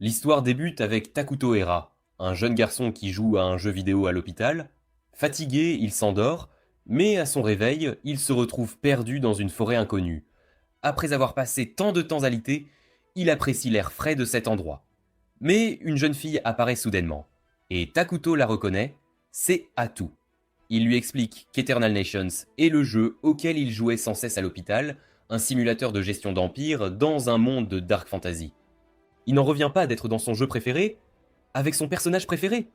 L'histoire débute avec Takuto Hira, un jeune garçon qui joue à un jeu vidéo à l'hôpital. Fatigué, il s'endort, mais à son réveil, il se retrouve perdu dans une forêt inconnue. Après avoir passé tant de temps alité, il apprécie l'air frais de cet endroit. Mais une jeune fille apparaît soudainement, et Takuto la reconnaît, c'est Atu. Il lui explique qu'Eternal Nations est le jeu auquel il jouait sans cesse à l'hôpital, un simulateur de gestion d'empire dans un monde de dark fantasy. Il n'en revient pas d'être dans son jeu préféré avec son personnage préféré.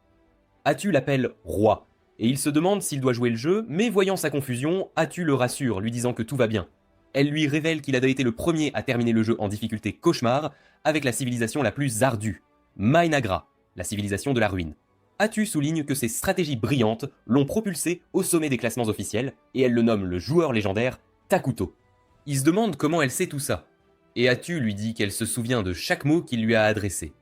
Atu l'appelle roi, et il se demande s'il doit jouer le jeu, mais voyant sa confusion, Atu le rassure, lui disant que tout va bien. Elle lui révèle qu'il a été le premier à terminer le jeu en difficulté cauchemar, avec la civilisation la plus ardue, Mainagra, la civilisation de la ruine. Atu souligne que ses stratégies brillantes l'ont propulsé au sommet des classements officiels, et elle le nomme le joueur légendaire Takuto. Il se demande comment elle sait tout ça, et Atu lui dit qu'elle se souvient de chaque mot qu'il lui a adressé.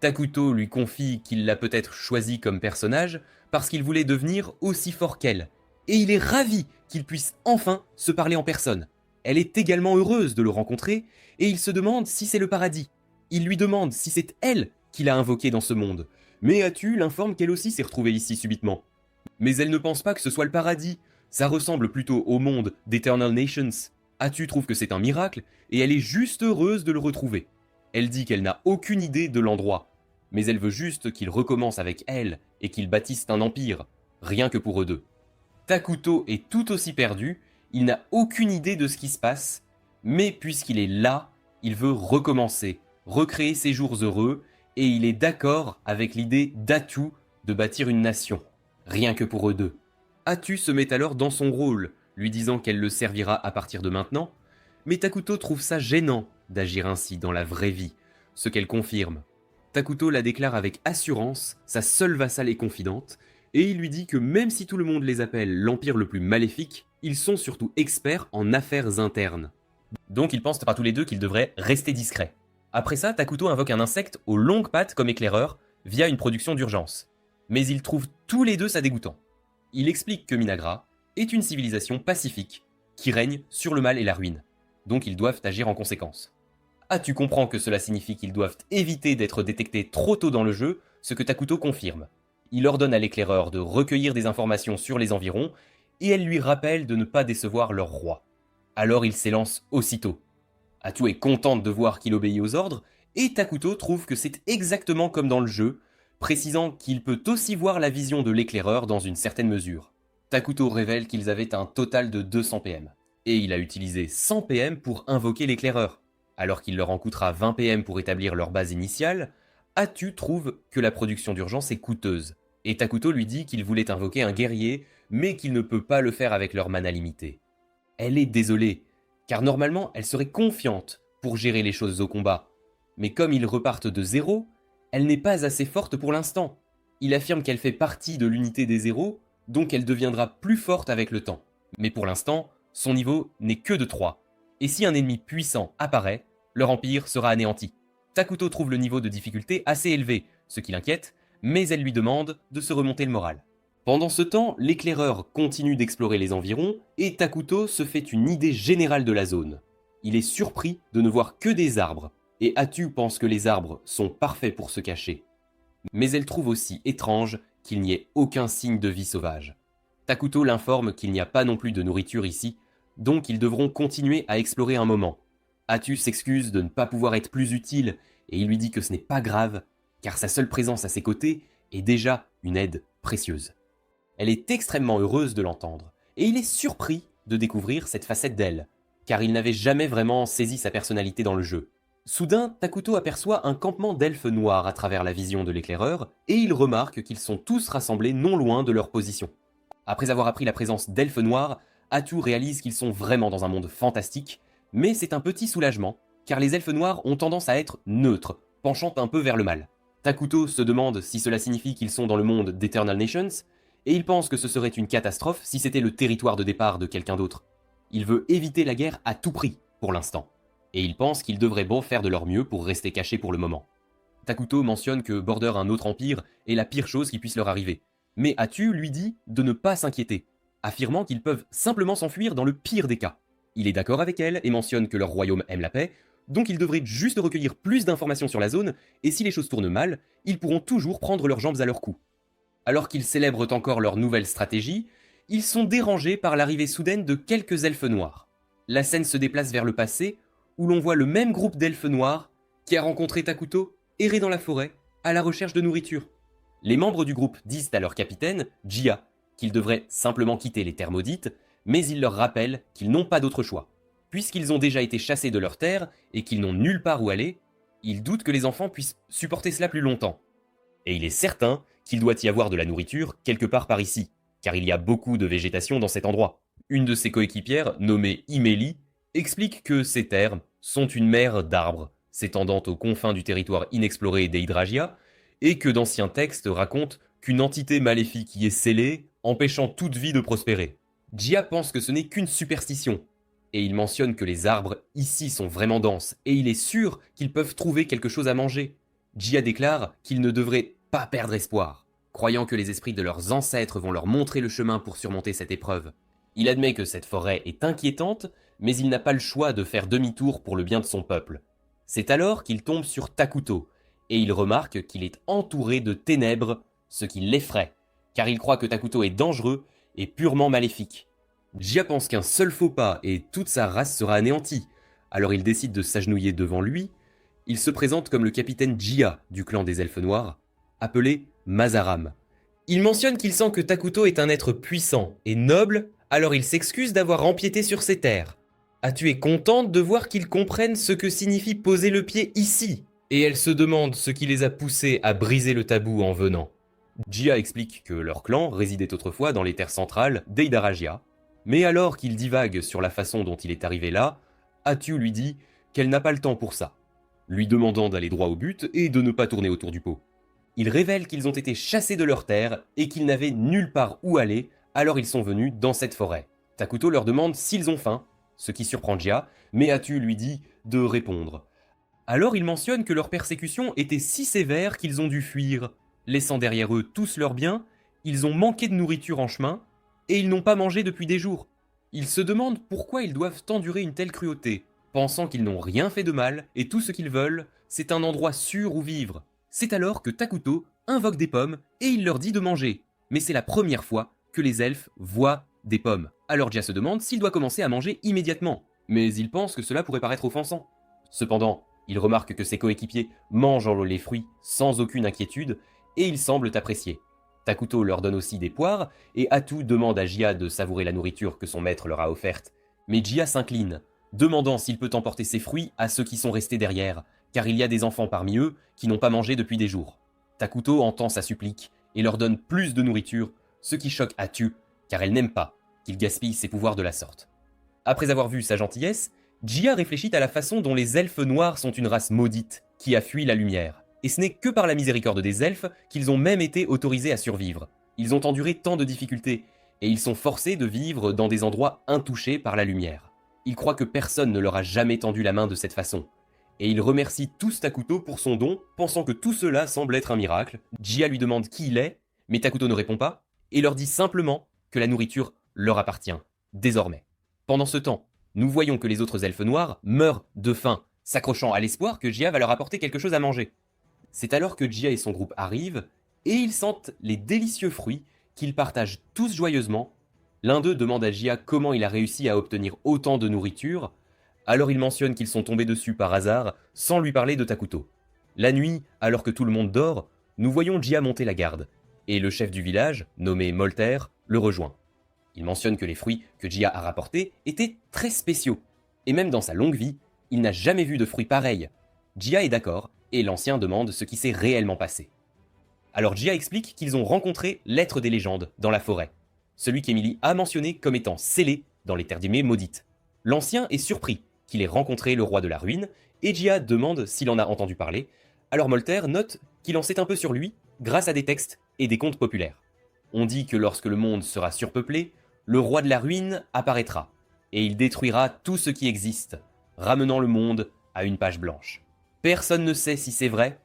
Takuto lui confie qu'il l'a peut-être choisi comme personnage parce qu'il voulait devenir aussi fort qu'elle, et il est ravi qu'ils puissent enfin se parler en personne. Elle est également heureuse de le rencontrer, et il se demande si c'est le paradis. Il lui demande si c'est elle qu'il a invoqué dans ce monde, mais Atu l'informe qu'elle aussi s'est retrouvée ici subitement. Mais elle ne pense pas que ce soit le paradis, ça ressemble plutôt au monde d'Eternal Nations. Atu trouve que c'est un miracle, et elle est juste heureuse de le retrouver. Elle dit qu'elle n'a aucune idée de l'endroit, mais elle veut juste qu'il recommence avec elle et qu'ils bâtissent un empire, rien que pour eux deux. Takuto est tout aussi perdu, il n'a aucune idée de ce qui se passe, mais puisqu'il est là, il veut recommencer, recréer ses jours heureux, et il est d'accord avec l'idée d'Atu de bâtir une nation, rien que pour eux deux. Atu se met alors dans son rôle, lui disant qu'elle le servira à partir de maintenant, mais Takuto trouve ça gênant d'agir ainsi dans la vraie vie, ce qu'elle confirme. Takuto la déclare avec assurance, sa seule vassale et confidente, et il lui dit que même si tout le monde les appelle l'empire le plus maléfique, ils sont surtout experts en affaires internes. Donc ils pensent pas tous les deux qu'ils devraient rester discrets. Après ça, Takuto invoque un insecte aux longues pattes comme éclaireur, via une production d'urgence. Mais ils trouvent tous les deux ça dégoûtant. Il explique que Minagra est une civilisation pacifique, qui règne sur le mal et la ruine. Donc ils doivent agir en conséquence. Ah, tu comprends que cela signifie qu'ils doivent éviter d'être détectés trop tôt dans le jeu, ce que Takuto confirme. Il ordonne à l'éclaireur de recueillir des informations sur les environs, et elle lui rappelle de ne pas décevoir leur roi. Alors il s'élance aussitôt. Atu est contente de voir qu'il obéit aux ordres, et Takuto trouve que c'est exactement comme dans le jeu, précisant qu'il peut aussi voir la vision de l'éclaireur dans une certaine mesure. Takuto révèle qu'ils avaient un total de 200 PM, et il a utilisé 100 PM pour invoquer l'éclaireur. Alors qu'il leur en coûtera 20 PM pour établir leur base initiale, Atu trouve que la production d'urgence est coûteuse, et Takuto lui dit qu'il voulait invoquer un guerrier, mais qu'il ne peut pas le faire avec leur mana limitée. Elle est désolée, car normalement elle serait confiante pour gérer les choses au combat, mais comme ils repartent de zéro, elle n'est pas assez forte pour l'instant. Il affirme qu'elle fait partie de l'unité des zéros, donc elle deviendra plus forte avec le temps. Mais pour l'instant, son niveau n'est que de 3. Et si un ennemi puissant apparaît, leur empire sera anéanti. Takuto trouve le niveau de difficulté assez élevé, ce qui l'inquiète, mais elle lui demande de se remonter le moral. Pendant ce temps, l'éclaireur continue d'explorer les environs, et Takuto se fait une idée générale de la zone. Il est surpris de ne voir que des arbres, et Atu pense que les arbres sont parfaits pour se cacher. Mais elle trouve aussi étrange qu'il n'y ait aucun signe de vie sauvage. Takuto l'informe qu'il n'y a pas non plus de nourriture ici, donc ils devront continuer à explorer un moment. Atu s'excuse de ne pas pouvoir être plus utile, et il lui dit que ce n'est pas grave, car sa seule présence à ses côtés est déjà une aide précieuse. Elle est extrêmement heureuse de l'entendre, et il est surpris de découvrir cette facette d'elle, car il n'avait jamais vraiment saisi sa personnalité dans le jeu. Soudain, Takuto aperçoit un campement d'elfes noirs à travers la vision de l'éclaireur, et il remarque qu'ils sont tous rassemblés non loin de leur position. Après avoir appris la présence d'elfes noirs, Atu réalise qu'ils sont vraiment dans un monde fantastique, mais c'est un petit soulagement, car les elfes noirs ont tendance à être neutres, penchant un peu vers le mal. Takuto se demande si cela signifie qu'ils sont dans le monde d'Eternal Nations, et il pense que ce serait une catastrophe si c'était le territoire de départ de quelqu'un d'autre. Il veut éviter la guerre à tout prix, pour l'instant, et il pense qu'ils devraient bon faire de leur mieux pour rester cachés pour le moment. Takuto mentionne que border un autre empire est la pire chose qui puisse leur arriver, mais Atu lui dit de ne pas s'inquiéter, affirmant qu'ils peuvent simplement s'enfuir dans le pire des cas. Il est d'accord avec elle et mentionne que leur royaume aime la paix, donc ils devraient juste recueillir plus d'informations sur la zone, et si les choses tournent mal, ils pourront toujours prendre leurs jambes à leur cou. Alors qu'ils célèbrent encore leur nouvelle stratégie, ils sont dérangés par l'arrivée soudaine de quelques elfes noirs. La scène se déplace vers le passé, où l'on voit le même groupe d'elfes noirs qui a rencontré Takuto errer dans la forêt à la recherche de nourriture. Les membres du groupe disent à leur capitaine, Jia, qu'ils devraient simplement quitter les terres maudites, mais ils leur rappellent qu'ils n'ont pas d'autre choix. Puisqu'ils ont déjà été chassés de leurs terres et qu'ils n'ont nulle part où aller, ils doutent que les enfants puissent supporter cela plus longtemps. Et il est certain qu'il doit y avoir de la nourriture quelque part par ici, car il y a beaucoup de végétation dans cet endroit. Une de ses coéquipières, nommée Imélie, explique que ces terres sont une mer d'arbres, s'étendant aux confins du territoire inexploré d'Hydragia, et que d'anciens textes racontent qu'une entité maléfique y est scellée, empêchant toute vie de prospérer. Jia pense que ce n'est qu'une superstition, et il mentionne que les arbres ici sont vraiment denses, et il est sûr qu'ils peuvent trouver quelque chose à manger. Jia déclare qu'ils ne devraient pas perdre espoir, croyant que les esprits de leurs ancêtres vont leur montrer le chemin pour surmonter cette épreuve. Il admet que cette forêt est inquiétante, mais il n'a pas le choix de faire demi-tour pour le bien de son peuple. C'est alors qu'il tombe sur Takuto, et il remarque qu'il est entouré de ténèbres, ce qui l'effraie, car il croit que Takuto est dangereux et purement maléfique. Jia pense qu'un seul faux pas et toute sa race sera anéantie, alors il décide de s'agenouiller devant lui. Il se présente comme le capitaine Jia du clan des Elfes Noirs, appelé Mazaram. Il mentionne qu'il sent que Takuto est un être puissant et noble, alors il s'excuse d'avoir empiété sur ses terres. Atu est contente de voir qu'ils comprennent ce que signifie poser le pied ici, et elle se demande ce qui les a poussés à briser le tabou en venant. Jia explique que leur clan résidait autrefois dans les terres centrales d'Hydragia, mais alors qu'il divague sur la façon dont il est arrivé là, Atu lui dit qu'elle n'a pas le temps pour ça, lui demandant d'aller droit au but et de ne pas tourner autour du pot. Il révèle qu'ils ont été chassés de leurs terres et qu'ils n'avaient nulle part où aller, alors ils sont venus dans cette forêt. Takuto leur demande s'ils ont faim, ce qui surprend Jia, mais Atu lui dit de répondre. Alors il mentionne que leur persécution était si sévère qu'ils ont dû fuir. Laissant derrière eux tous leurs biens, ils ont manqué de nourriture en chemin, et ils n'ont pas mangé depuis des jours. Ils se demandent pourquoi ils doivent endurer une telle cruauté, pensant qu'ils n'ont rien fait de mal, et tout ce qu'ils veulent, c'est un endroit sûr où vivre. C'est alors que Takuto invoque des pommes, et il leur dit de manger. Mais c'est la première fois que les elfes voient des pommes. Alors Jia se demande s'il doit commencer à manger immédiatement, mais il pense que cela pourrait paraître offensant. Cependant, il remarque que ses coéquipiers mangent les fruits sans aucune inquiétude, et ils semblent apprécier. Takuto leur donne aussi des poires, et Atu demande à Jia de savourer la nourriture que son maître leur a offerte. Mais Jia s'incline, demandant s'il peut emporter ses fruits à ceux qui sont restés derrière, car il y a des enfants parmi eux qui n'ont pas mangé depuis des jours. Takuto entend sa supplique, et leur donne plus de nourriture, ce qui choque Atu, car elle n'aime pas qu'il gaspille ses pouvoirs de la sorte. Après avoir vu sa gentillesse, Jia réfléchit à la façon dont les elfes noirs sont une race maudite, qui a fui la lumière. Et ce n'est que par la miséricorde des elfes qu'ils ont même été autorisés à survivre. Ils ont enduré tant de difficultés, et ils sont forcés de vivre dans des endroits intouchés par la lumière. Ils croient que personne ne leur a jamais tendu la main de cette façon. Et ils remercient tous Takuto pour son don, pensant que tout cela semble être un miracle. Jia lui demande qui il est, mais Takuto ne répond pas, et leur dit simplement que la nourriture leur appartient, désormais. Pendant ce temps, nous voyons que les autres elfes noirs meurent de faim, s'accrochant à l'espoir que Jia va leur apporter quelque chose à manger. C'est alors que Jia et son groupe arrivent, et ils sentent les délicieux fruits qu'ils partagent tous joyeusement. L'un d'eux demande à Jia comment il a réussi à obtenir autant de nourriture, alors il mentionne qu'ils sont tombés dessus par hasard, sans lui parler de Takuto. La nuit, alors que tout le monde dort, nous voyons Jia monter la garde, et le chef du village, nommé Molter, le rejoint. Il mentionne que les fruits que Jia a rapportés étaient très spéciaux, et même dans sa longue vie, il n'a jamais vu de fruits pareils. Jia est d'accord, et l'ancien demande ce qui s'est réellement passé. Alors Jia explique qu'ils ont rencontré l'être des légendes dans la forêt, celui qu'Emily a mentionné comme étant scellé dans les terres maudites. L'ancien est surpris qu'il ait rencontré le roi de la ruine, et Jia demande s'il en a entendu parler, alors Molter note qu'il en sait un peu sur lui grâce à des textes et des contes populaires. On dit que lorsque le monde sera surpeuplé, le roi de la ruine apparaîtra, et il détruira tout ce qui existe, ramenant le monde à une page blanche. Personne ne sait si c'est vrai,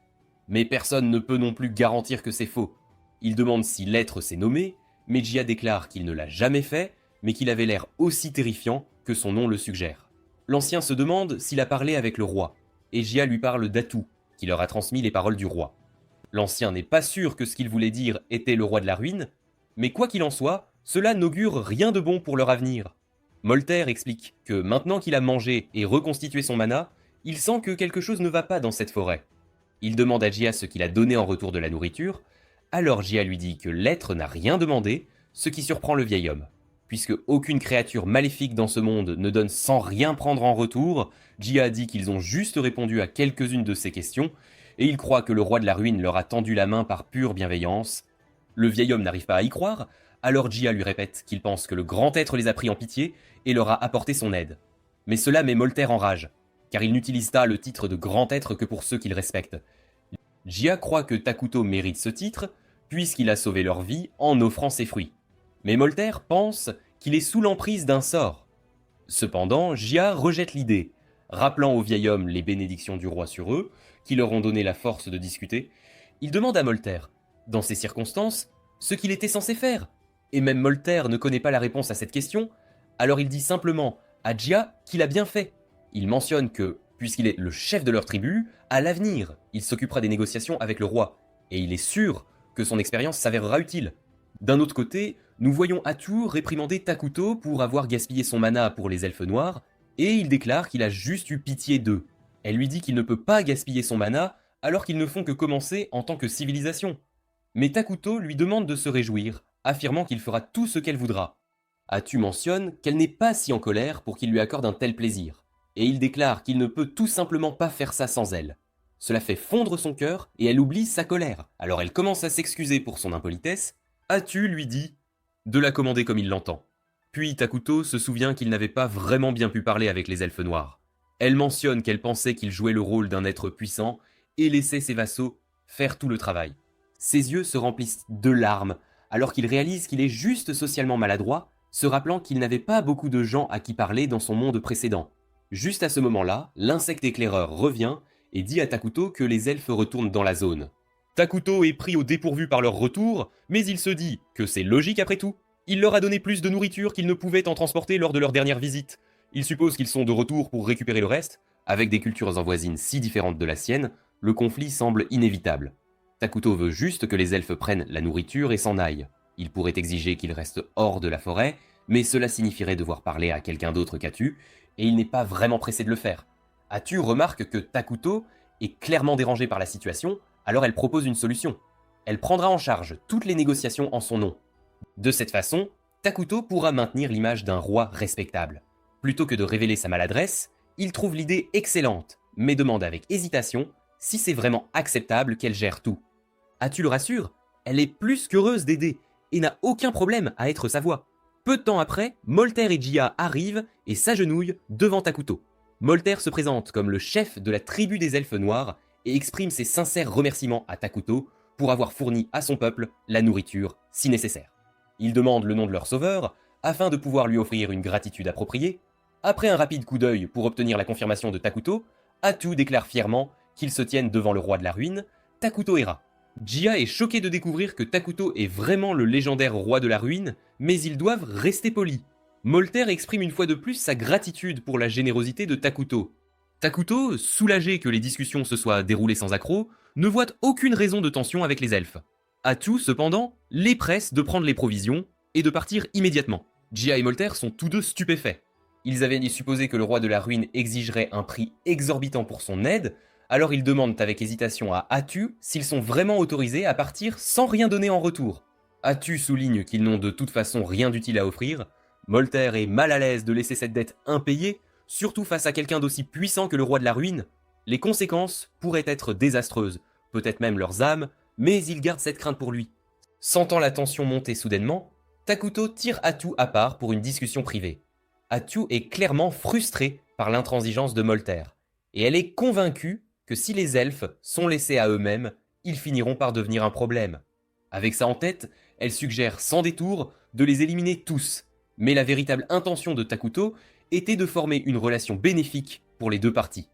mais personne ne peut non plus garantir que c'est faux. Il demande si l'être s'est nommé, mais Jia déclare qu'il ne l'a jamais fait, mais qu'il avait l'air aussi terrifiant que son nom le suggère. L'ancien se demande s'il a parlé avec le roi, et Jia lui parle d'Atu, qui leur a transmis les paroles du roi. L'ancien n'est pas sûr que ce qu'il voulait dire était le roi de la ruine, mais quoi qu'il en soit, cela n'augure rien de bon pour leur avenir. Molter explique que maintenant qu'il a mangé et reconstitué son mana, il sent que quelque chose ne va pas dans cette forêt. Il demande à Jia ce qu'il a donné en retour de la nourriture, alors Jia lui dit que l'être n'a rien demandé, ce qui surprend le vieil homme. Puisque aucune créature maléfique dans ce monde ne donne sans rien prendre en retour, Jia dit qu'ils ont juste répondu à quelques-unes de ses questions, et il croit que le roi de la ruine leur a tendu la main par pure bienveillance. Le vieil homme n'arrive pas à y croire, alors Jia lui répète qu'il pense que le grand être les a pris en pitié et leur a apporté son aide. Mais cela met Molter en rage, car il n'utilise pas le titre de grand être que pour ceux qu'il respecte. Jia croit que Takuto mérite ce titre, puisqu'il a sauvé leur vie en offrant ses fruits. Mais Molter pense qu'il est sous l'emprise d'un sort. Cependant, Jia rejette l'idée, rappelant au vieil homme les bénédictions du roi sur eux, qui leur ont donné la force de discuter. Il demande à Molter, dans ces circonstances, ce qu'il était censé faire. Et même Molter ne connaît pas la réponse à cette question, alors il dit simplement à Jia qu'il a bien fait. Il mentionne que, puisqu'il est le chef de leur tribu, à l'avenir, il s'occupera des négociations avec le roi, et il est sûr que son expérience s'avérera utile. D'un autre côté, nous voyons Atu réprimander Takuto pour avoir gaspillé son mana pour les elfes noirs, et il déclare qu'il a juste eu pitié d'eux. Elle lui dit qu'il ne peut pas gaspiller son mana alors qu'ils ne font que commencer en tant que civilisation. Mais Takuto lui demande de se réjouir, affirmant qu'il fera tout ce qu'elle voudra. Atu mentionne qu'elle n'est pas si en colère pour qu'il lui accorde un tel plaisir, et il déclare qu'il ne peut tout simplement pas faire ça sans elle. Cela fait fondre son cœur et elle oublie sa colère. Alors elle commence à s'excuser pour son impolitesse. Atu lui dit de la commander comme il l'entend. Puis Takuto se souvient qu'il n'avait pas vraiment bien pu parler avec les elfes noirs. Elle mentionne qu'elle pensait qu'il jouait le rôle d'un être puissant et laissait ses vassaux faire tout le travail. Ses yeux se remplissent de larmes alors qu'il réalise qu'il est juste socialement maladroit, se rappelant qu'il n'avait pas beaucoup de gens à qui parler dans son monde précédent. Juste à ce moment-là, l'insecte éclaireur revient et dit à Takuto que les elfes retournent dans la zone. Takuto est pris au dépourvu par leur retour, mais il se dit que c'est logique après tout. Il leur a donné plus de nourriture qu'ils ne pouvaient en transporter lors de leur dernière visite. Il suppose qu'ils sont de retour pour récupérer le reste. Avec des cultures en voisines si différentes de la sienne, le conflit semble inévitable. Takuto veut juste que les elfes prennent la nourriture et s'en aillent. Il pourrait exiger qu'ils restent hors de la forêt, mais cela signifierait devoir parler à quelqu'un d'autre qu'Atu, et il n'est pas vraiment pressé de le faire. Atu remarque que Takuto est clairement dérangé par la situation, alors elle propose une solution. Elle prendra en charge toutes les négociations en son nom. De cette façon, Takuto pourra maintenir l'image d'un roi respectable. Plutôt que de révéler sa maladresse, il trouve l'idée excellente, mais demande avec hésitation si c'est vraiment acceptable qu'elle gère tout. Atu le rassure, elle est plus qu'heureuse d'aider et n'a aucun problème à être sa voix. Peu de temps après, Molter et Jia arrivent et s'agenouillent devant Takuto. Molter se présente comme le chef de la tribu des elfes noirs et exprime ses sincères remerciements à Takuto pour avoir fourni à son peuple la nourriture si nécessaire. Il demande le nom de leur sauveur afin de pouvoir lui offrir une gratitude appropriée. Après un rapide coup d'œil pour obtenir la confirmation de Takuto, Atu déclare fièrement qu'ils se tiennent devant le roi de la ruine, Takuto Hera. Jia est choqué de découvrir que Takuto est vraiment le légendaire roi de la ruine, mais ils doivent rester polis. Molter exprime une fois de plus sa gratitude pour la générosité de Takuto. Takuto, soulagé que les discussions se soient déroulées sans accroc, ne voit aucune raison de tension avec les elfes. Atu, cependant, les presse de prendre les provisions et de partir immédiatement. Jia et Molter sont tous deux stupéfaits. Ils avaient supposé que le roi de la ruine exigerait un prix exorbitant pour son aide, alors ils demandent avec hésitation à Atu s'ils sont vraiment autorisés à partir sans rien donner en retour. Atu souligne qu'ils n'ont de toute façon rien d'utile à offrir. Molter est mal à l'aise de laisser cette dette impayée, surtout face à quelqu'un d'aussi puissant que le roi de la ruine. Les conséquences pourraient être désastreuses, peut-être même leurs âmes, mais ils gardent cette crainte pour lui. Sentant la tension monter soudainement, Takuto tire Atu à part pour une discussion privée. Atu est clairement frustrée par l'intransigeance de Molter, et elle est convaincue que si les elfes sont laissés à eux-mêmes, ils finiront par devenir un problème. Avec ça en tête, elle suggère sans détour de les éliminer tous, mais la véritable intention de Takuto était de former une relation bénéfique pour les deux parties.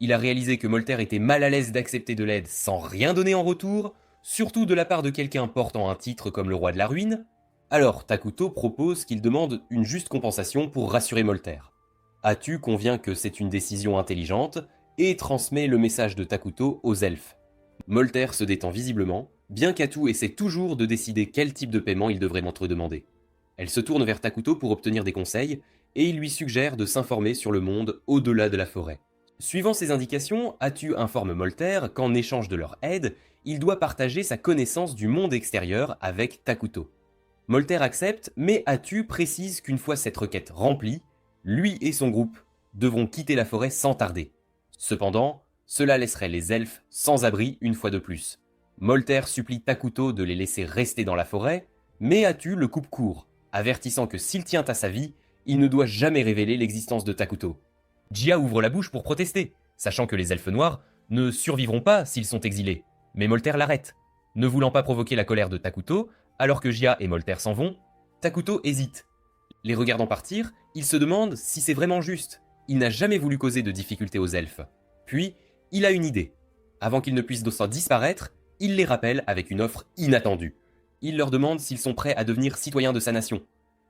Il a réalisé que Molter était mal à l'aise d'accepter de l'aide sans rien donner en retour, surtout de la part de quelqu'un portant un titre comme le roi de la ruine. Alors Takuto propose qu'il demande une juste compensation pour rassurer Molter. Atu convient que c'est une décision intelligente et transmet le message de Takuto aux elfes. Molter se détend visiblement, bien qu'Atu essaie toujours de décider quel type de paiement il devrait m'entre-demander. Elle se tourne vers Takuto pour obtenir des conseils, et il lui suggère de s'informer sur le monde au-delà de la forêt. Suivant ses indications, Atu informe Molter qu'en échange de leur aide, il doit partager sa connaissance du monde extérieur avec Takuto. Molter accepte, mais Atu précise qu'une fois cette requête remplie, lui et son groupe devront quitter la forêt sans tarder. Cependant, cela laisserait les elfes sans abri une fois de plus. Molter supplie Takuto de les laisser rester dans la forêt, mais Atu le coupe court, avertissant que s'il tient à sa vie, il ne doit jamais révéler l'existence de Takuto. Jia ouvre la bouche pour protester, sachant que les elfes noirs ne survivront pas s'ils sont exilés. Mais Molter l'arrête. Ne voulant pas provoquer la colère de Takuto, alors que Jia et Molter s'en vont, Takuto hésite. Les regardant partir, il se demande si c'est vraiment juste. Il n'a jamais voulu causer de difficultés aux elfes. Puis, il a une idée. Avant qu'ils ne puissent s'en disparaître, il les rappelle avec une offre inattendue. Il leur demande s'ils sont prêts à devenir citoyens de sa nation.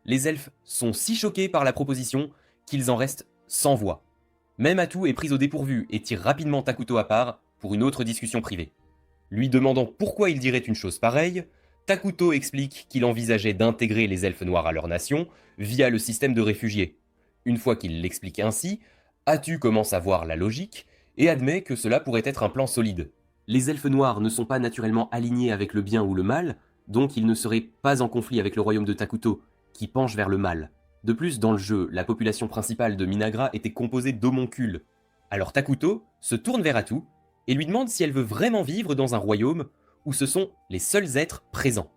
Les elfes sont si choqués par la proposition qu'ils en restent sans voix. Même Atu est prise au dépourvu et tire rapidement Takuto à part pour une autre discussion privée. Lui demandant pourquoi il dirait une chose pareille, Takuto explique qu'il envisageait d'intégrer les elfes noirs à leur nation via le système de réfugiés. Une fois qu'il l'explique ainsi, Atu commence à voir la logique et admet que cela pourrait être un plan solide. Les elfes noirs ne sont pas naturellement alignés avec le bien ou le mal, donc ils ne seraient pas en conflit avec le royaume de Takuto, qui penche vers le mal. De plus, dans le jeu, la population principale de Minagra était composée d'homoncules. Alors Takuto se tourne vers Atu et lui demande si elle veut vraiment vivre dans un royaume où ce sont les seuls êtres présents.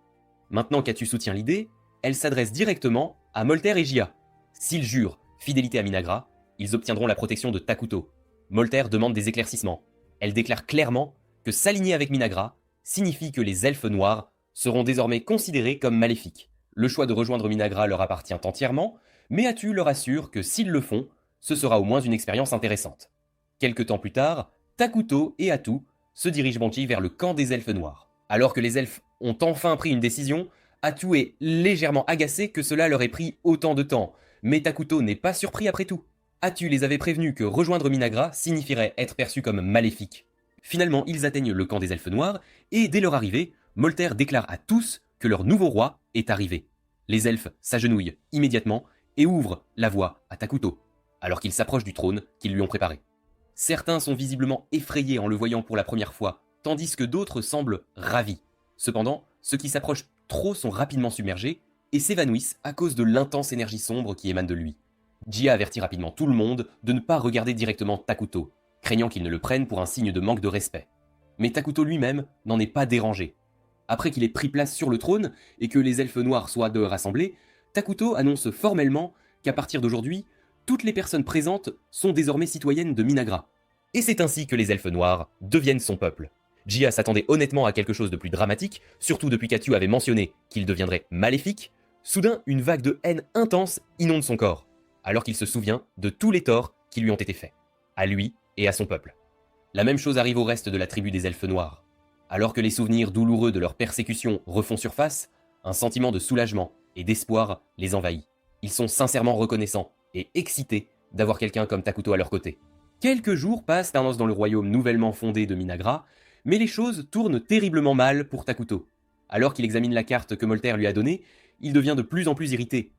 Maintenant qu'Atu soutient l'idée, elle s'adresse directement à Molter et Jia. S'ils jurent fidélité à Minagra, ils obtiendront la protection de Takuto. Molter demande des éclaircissements. Elle déclare clairement que s'aligner avec Minagra signifie que les elfes noirs seront désormais considérés comme maléfiques. Le choix de rejoindre Minagra leur appartient entièrement, mais Atu leur assure que s'ils le font, ce sera au moins une expérience intéressante. Quelque temps plus tard, Takuto et Atu se dirigent Banchi vers le camp des elfes noirs. Alors que les elfes ont enfin pris une décision, Atu est légèrement agacé que cela leur ait pris autant de temps, mais Takuto n'est pas surpris après tout. Atu les avait prévenus que rejoindre Minagra signifierait être perçu comme maléfique. Finalement, ils atteignent le camp des elfes noirs, et dès leur arrivée, Molter déclare à tous que leur nouveau roi est arrivé. Les elfes s'agenouillent immédiatement et ouvrent la voie à Takuto, alors qu'il s'approche du trône qu'ils lui ont préparé. Certains sont visiblement effrayés en le voyant pour la première fois, tandis que d'autres semblent ravis. Cependant, ceux qui s'approchent trop sont rapidement submergés et s'évanouissent à cause de l'intense énergie sombre qui émane de lui. Jia avertit rapidement tout le monde de ne pas regarder directement Takuto, craignant qu'il ne le prenne pour un signe de manque de respect. Mais Takuto lui-même n'en est pas dérangé. Après qu'il ait pris place sur le trône et que les elfes noirs soient rassemblés, Takuto annonce formellement qu'à partir d'aujourd'hui, toutes les personnes présentes sont désormais citoyennes de Minagra. Et c'est ainsi que les elfes noirs deviennent son peuple. Jia s'attendait honnêtement à quelque chose de plus dramatique, surtout depuis qu'Atu avait mentionné qu'il deviendrait maléfique. Soudain, une vague de haine intense inonde son corps, alors qu'il se souvient de tous les torts qui lui ont été faits, à lui et à son peuple. La même chose arrive au reste de la tribu des elfes noirs. Alors que les souvenirs douloureux de leur persécution refont surface, un sentiment de soulagement et d'espoir les envahit. Ils sont sincèrement reconnaissants et excités d'avoir quelqu'un comme Takuto à leur côté. Quelques jours passent dans le royaume nouvellement fondé de Minagra, mais les choses tournent terriblement mal pour Takuto. Alors qu'il examine la carte que Molter lui a donnée, il devient de plus en plus irrité.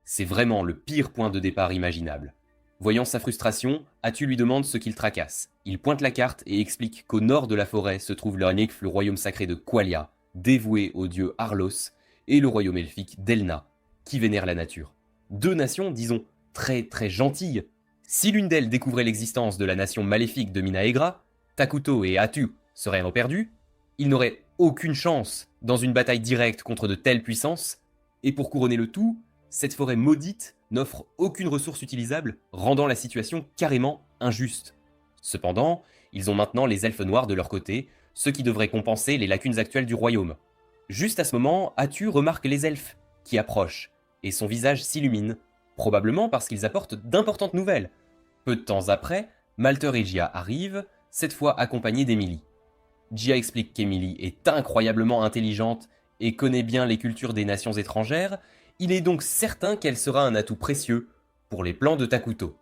C'est vraiment le pire point de départ imaginable. Voyant sa frustration, Atu lui demande ce qu'il tracasse. Il pointe la carte et explique qu'au nord de la forêt se trouve le royaume sacré de Qualia, dévoué au dieu Arlos, et le royaume elfique d'Elna, qui vénère la nature. Deux nations, disons, très gentilles. Si l'une d'elles découvrait l'existence de la nation maléfique de Minaegra, Takuto et Atu seraient en perdus, ils n'auraient aucune chance dans une bataille directe contre de telles puissances, et pour couronner le tout, cette forêt maudite n'offre aucune ressource utilisable, rendant la situation carrément injuste. Cependant, ils ont maintenant les elfes noirs de leur côté, ce qui devrait compenser les lacunes actuelles du royaume. Juste à ce moment, Atu remarque les elfes, qui approchent, et son visage s'illumine, probablement parce qu'ils apportent d'importantes nouvelles. Peu de temps après, Malter et Jia arrivent, cette fois accompagnés d'Emily. Jia explique qu'Emily est incroyablement intelligente et connaît bien les cultures des nations étrangères. Il est donc certain qu'elle sera un atout précieux pour les plans de Takuto.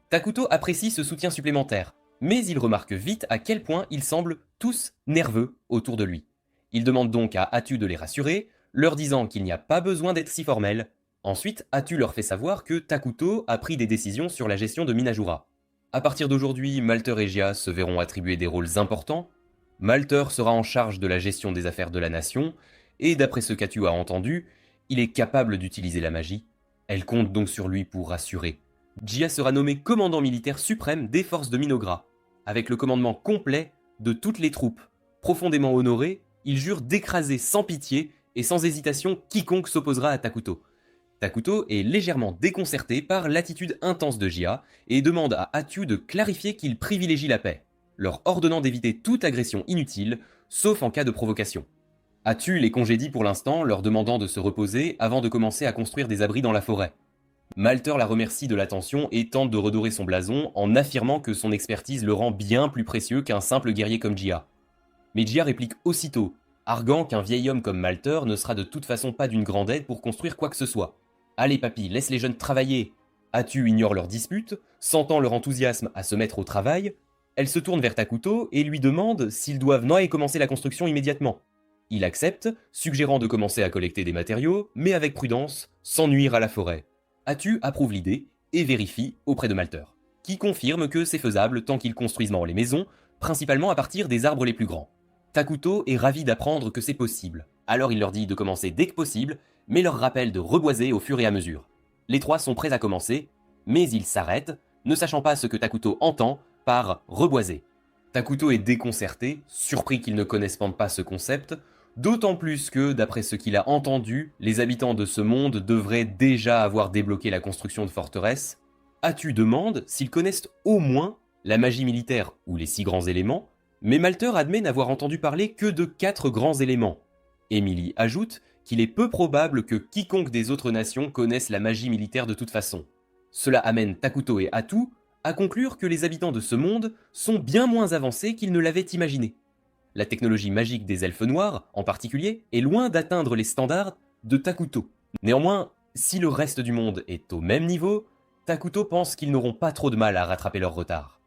Takuto apprécie ce soutien supplémentaire, Mais il remarque vite à quel point ils semblent tous nerveux autour de lui. Il demande donc à Atu de les rassurer, leur disant qu'il n'y a pas besoin d'être si formel. Ensuite, Atu leur fait savoir que Takuto a pris des décisions sur la gestion de Minajura. À partir d'aujourd'hui, Malter et Gia se verront attribuer des rôles importants. Malter sera en charge de la gestion des affaires de la nation, et d'après ce qu'Atu a entendu, il est capable d'utiliser la magie. Elle compte donc sur lui pour rassurer. Gia sera nommé commandant militaire suprême des forces de Minogra, avec le commandement complet de toutes les troupes. Profondément honoré, il jure d'écraser sans pitié et sans hésitation quiconque s'opposera à Takuto. Takuto est légèrement déconcerté par l'attitude intense de Gia et demande à Atu de clarifier qu'il privilégie la paix, leur ordonnant d'éviter toute agression inutile, sauf en cas de provocation. Atu les congédie pour l'instant, leur demandant de se reposer avant de commencer à construire des abris dans la forêt. Malter la remercie de l'attention et tente de redorer son blason en affirmant que son expertise le rend bien plus précieux qu'un simple guerrier comme Gia. Mais Gia réplique aussitôt, arguant qu'un vieil homme comme Malter ne sera de toute façon pas d'une grande aide pour construire quoi que ce soit. Allez papy, laisse les jeunes travailler. Atu ignore leur dispute, sentant leur enthousiasme à se mettre au travail. Elle se tourne vers Takuto et lui demande s'ils doivent commencer la construction immédiatement. Il accepte, suggérant de commencer à collecter des matériaux, mais avec prudence, sans nuire à la forêt. Atu approuve l'idée et vérifie auprès de Malter, qui confirme que c'est faisable tant qu'ils construisent les maisons, principalement à partir des arbres les plus grands. Takuto est ravi d'apprendre que c'est possible, alors il leur dit de commencer dès que possible, mais leur rappelle de reboiser au fur et à mesure. Les trois sont prêts à commencer, mais ils s'arrêtent, ne sachant pas ce que Takuto entend par reboiser. Takuto est déconcerté, surpris qu'ils ne connaissent pas ce concept, d'autant plus que, d'après ce qu'il a entendu, les habitants de ce monde devraient déjà avoir débloqué la construction de forteresses. Atu demande s'ils connaissent au moins la magie militaire ou les 6 grands éléments, mais Malter admet n'avoir entendu parler que de 4 grands éléments. Emily ajoute qu'il est peu probable que quiconque des autres nations connaisse la magie militaire de toute façon. Cela amène Takuto et Atu à conclure que les habitants de ce monde sont bien moins avancés qu'ils ne l'avaient imaginé. La technologie magique des elfes noirs, en particulier, est loin d'atteindre les standards de Takuto. Néanmoins, si le reste du monde est au même niveau, Takuto pense qu'ils n'auront pas trop de mal à rattraper leur retard.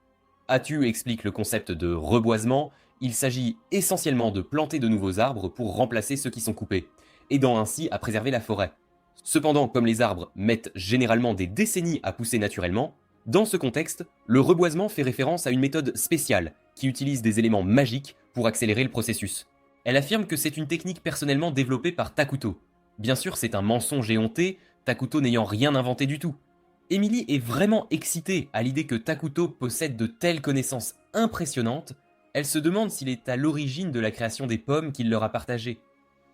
Atu explique le concept de reboisement, il s'agit essentiellement de planter de nouveaux arbres pour remplacer ceux qui sont coupés, aidant ainsi à préserver la forêt. Cependant, comme les arbres mettent généralement des décennies à pousser naturellement, dans ce contexte, le reboisement fait référence à une méthode spéciale qui utilise des éléments magiques pour accélérer le processus. Elle affirme que c'est une technique personnellement développée par Takuto. Bien sûr, c'est un mensonge éhonté, Takuto n'ayant rien inventé du tout. Emily est vraiment excitée à l'idée que Takuto possède de telles connaissances impressionnantes, elle se demande s'il est à l'origine de la création des pommes qu'il leur a partagées.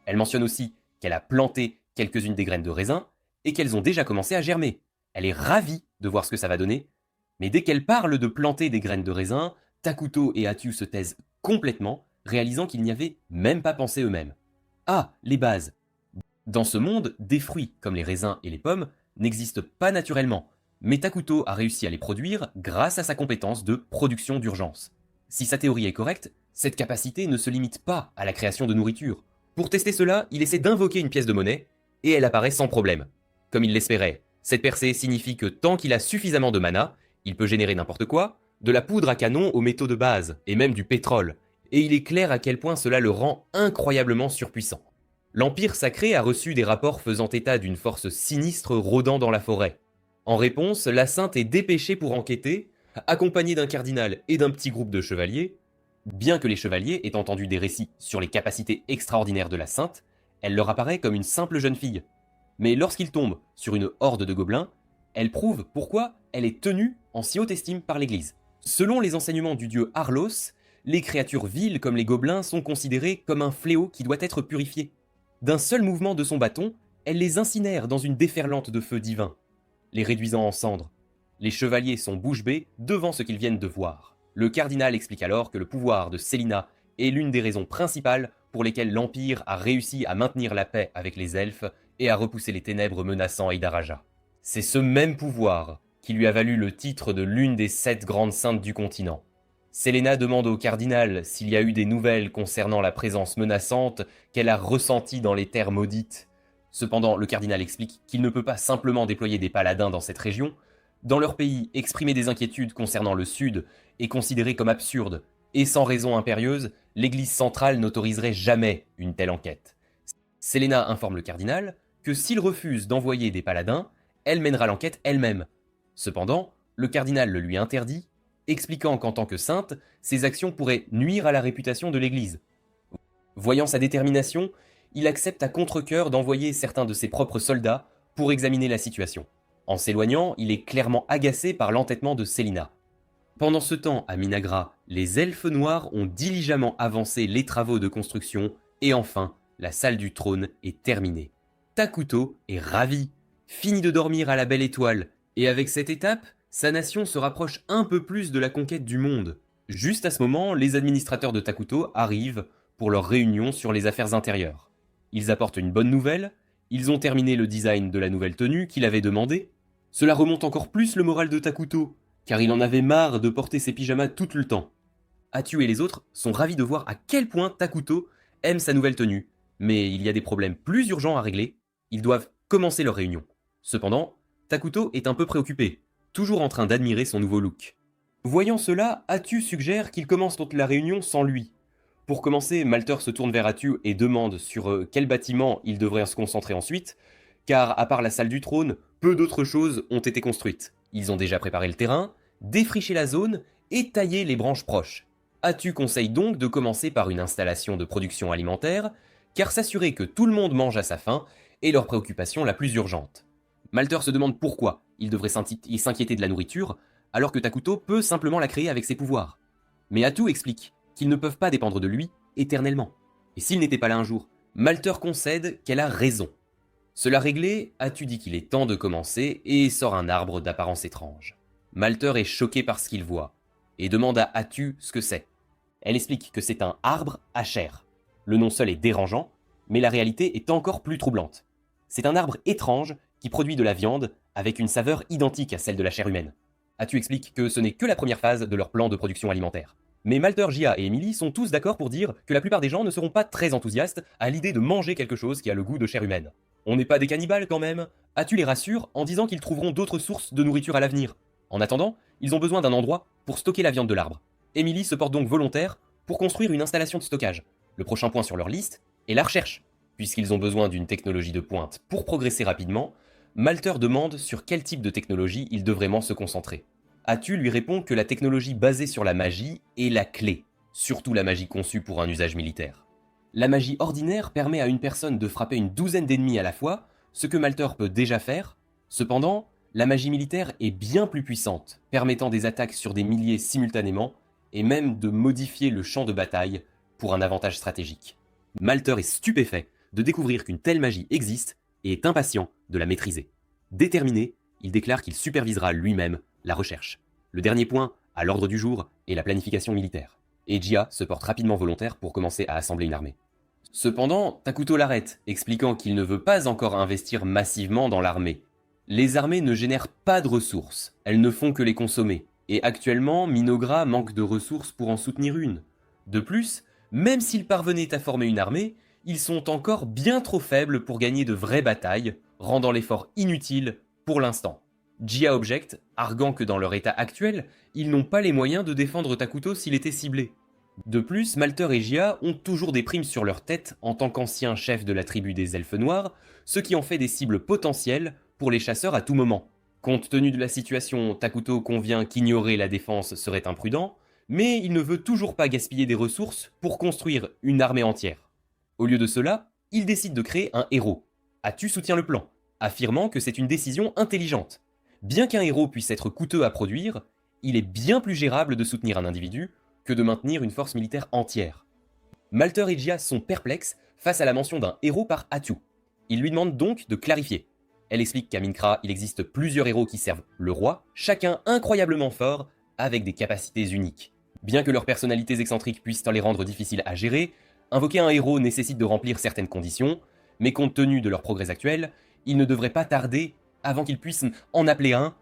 Elle mentionne aussi qu'elle a planté quelques-unes des graines de raisin et qu'elles ont déjà commencé à germer. Elle est ravie de voir ce que ça va donner, mais dès qu'elle parle de planter des graines de raisin, Takuto et Atu se taisent complètement, réalisant qu'ils n'y avaient même pas pensé eux-mêmes. Ah, les bases. Dans ce monde, des fruits, comme les raisins et les pommes, n'existent pas naturellement, mais Takuto a réussi à les produire grâce à sa compétence de production d'urgence. Si sa théorie est correcte, cette capacité ne se limite pas à la création de nourriture. Pour tester cela, il essaie d'invoquer une pièce de monnaie, et elle apparaît sans problème. Comme il l'espérait, cette percée signifie que tant qu'il a suffisamment de mana, il peut générer n'importe quoi, de la poudre à canon aux métaux de base, et même du pétrole, et il est clair à quel point cela le rend incroyablement surpuissant. L'Empire sacré a reçu des rapports faisant état d'une force sinistre rôdant dans la forêt. En réponse, la Sainte est dépêchée pour enquêter, accompagnée d'un cardinal et d'un petit groupe de chevaliers. Bien que les chevaliers aient entendu des récits sur les capacités extraordinaires de la Sainte, elle leur apparaît comme une simple jeune fille. Mais lorsqu'ils tombent sur une horde de gobelins, elle prouve pourquoi elle est tenue en si haute estime par l'Église. Selon les enseignements du dieu Arlos, les créatures viles comme les gobelins sont considérées comme un fléau qui doit être purifié. D'un seul mouvement de son bâton, elle les incinère dans une déferlante de feu divin, les réduisant en cendres. Les chevaliers sont bouche bée devant ce qu'ils viennent de voir. Le cardinal explique alors que le pouvoir de Célina est l'une des raisons principales pour lesquelles l'Empire a réussi à maintenir la paix avec les elfes et à repousser les ténèbres menaçant Aidaraja. C'est ce même pouvoir qui lui a valu le titre de l'une des 7 grandes saintes du continent. Selena demande au cardinal s'il y a eu des nouvelles concernant la présence menaçante qu'elle a ressentie dans les terres maudites. Cependant, le cardinal explique qu'il ne peut pas simplement déployer des paladins dans cette région, Dans leur pays, exprimer des inquiétudes concernant le Sud est considéré comme absurde, et sans raison impérieuse, l'Église centrale n'autoriserait jamais une telle enquête. Selena informe le cardinal que s'il refuse d'envoyer des paladins, elle mènera l'enquête elle-même. Cependant, le cardinal le lui interdit, expliquant qu'en tant que sainte, ses actions pourraient nuire à la réputation de l'Église. Voyant sa détermination, il accepte à contre-cœur d'envoyer certains de ses propres soldats pour examiner la situation. En s'éloignant, il est clairement agacé par l'entêtement de Selena. Pendant ce temps, à Minagra, les elfes noirs ont diligemment avancé les travaux de construction et enfin, la salle du trône est terminée. Takuto est ravi, finit de dormir à la belle étoile, et avec cette étape, sa nation se rapproche un peu plus de la conquête du monde. Juste à ce moment, les administrateurs de Takuto arrivent pour leur réunion sur les affaires intérieures. Ils apportent une bonne nouvelle, ils ont terminé le design de la nouvelle tenue qu'il avait demandé. Cela remonte encore plus le moral de Takuto, car il en avait marre de porter ses pyjamas tout le temps. Atu et les autres sont ravis de voir à quel point Takuto aime sa nouvelle tenue, mais il y a des problèmes plus urgents à régler, ils doivent commencer leur réunion. Cependant, Takuto est un peu préoccupé, toujours en train d'admirer son nouveau look. Voyant cela, Atu suggère qu'il commence toute la réunion sans lui. Pour commencer, Malter se tourne vers Atu et demande sur quel bâtiment il devrait se concentrer ensuite, car à part la salle du trône, peu d'autres choses ont été construites. Ils ont déjà préparé le terrain, défriché la zone et taillé les branches proches. Atu conseille donc de commencer par une installation de production alimentaire, car s'assurer que tout le monde mange à sa faim est leur préoccupation la plus urgente. Malter se demande pourquoi il devrait s'inquiéter de la nourriture, alors que Takuto peut simplement la créer avec ses pouvoirs. Mais Atu explique qu'ils ne peuvent pas dépendre de lui éternellement. Et s'il n'était pas là un jour, Malter concède qu'elle a raison. Cela réglé, Atu dit qu'il est temps de commencer et sort un arbre d'apparence étrange. Malter est choqué par ce qu'il voit et demande à Atu ce que c'est. Elle explique que c'est un arbre à chair. Le nom seul est dérangeant, mais la réalité est encore plus troublante. C'est un arbre étrange qui produit de la viande avec une saveur identique à celle de la chair humaine. Atu explique que ce n'est que la première phase de leur plan de production alimentaire. Mais Malter, Gia et Emily sont tous d'accord pour dire que la plupart des gens ne seront pas très enthousiastes à l'idée de manger quelque chose qui a le goût de chair humaine. On n'est pas des cannibales quand même. Atu les rassure en disant qu'ils trouveront d'autres sources de nourriture à l'avenir. En attendant, ils ont besoin d'un endroit pour stocker la viande de l'arbre. Emily se porte donc volontaire pour construire une installation de stockage. Le prochain point sur leur liste est la recherche. Puisqu'ils ont besoin d'une technologie de pointe pour progresser rapidement, Malter demande sur quel type de technologie ils devraient vraiment se concentrer. Atu lui répond que la technologie basée sur la magie est la clé, surtout la magie conçue pour un usage militaire. La magie ordinaire permet à une personne de frapper une douzaine d'ennemis à la fois, ce que Malter peut déjà faire. Cependant, la magie militaire est bien plus puissante, permettant des attaques sur des milliers simultanément, et même de modifier le champ de bataille pour un avantage stratégique. Malter est stupéfait de découvrir qu'une telle magie existe et est impatient de la maîtriser. Déterminé, il déclare qu'il supervisera lui-même la recherche. Le dernier point à l'ordre du jour est la planification militaire. Et Gia se porte rapidement volontaire pour commencer à assembler une armée. Cependant, Takuto l'arrête, expliquant qu'il ne veut pas encore investir massivement dans l'armée. Les armées ne génèrent pas de ressources, elles ne font que les consommer. Et actuellement, Minogra manque de ressources pour en soutenir une. De plus, même s'ils parvenaient à former une armée, ils sont encore bien trop faibles pour gagner de vraies batailles, rendant l'effort inutile pour l'instant. Gia objecte, arguant que dans leur état actuel, ils n'ont pas les moyens de défendre Takuto s'il était ciblé. De plus, Malter et Gia ont toujours des primes sur leur tête en tant qu'anciens chefs de la tribu des Elfes Noirs, ce qui en fait des cibles potentielles pour les chasseurs à tout moment. Compte tenu de la situation, Takuto convient qu'ignorer la défense serait imprudent, mais il ne veut toujours pas gaspiller des ressources pour construire une armée entière. Au lieu de cela, il décide de créer un héros. Atu soutient le plan, affirmant que c'est une décision intelligente. Bien qu'un héros puisse être coûteux à produire, il est bien plus gérable de soutenir un individu que de maintenir une force militaire entière. Malter et Gia sont perplexes face à la mention d'un héros par Atu. Ils lui demandent donc de clarifier. Elle explique qu'à Minkra, il existe plusieurs héros qui servent le roi, chacun incroyablement fort, avec des capacités uniques. Bien que leurs personnalités excentriques puissent les rendre difficiles à gérer, invoquer un héros nécessite de remplir certaines conditions, mais compte tenu de leur progrès actuel, il ne devrait pas tarder avant qu'ils puissent en appeler un.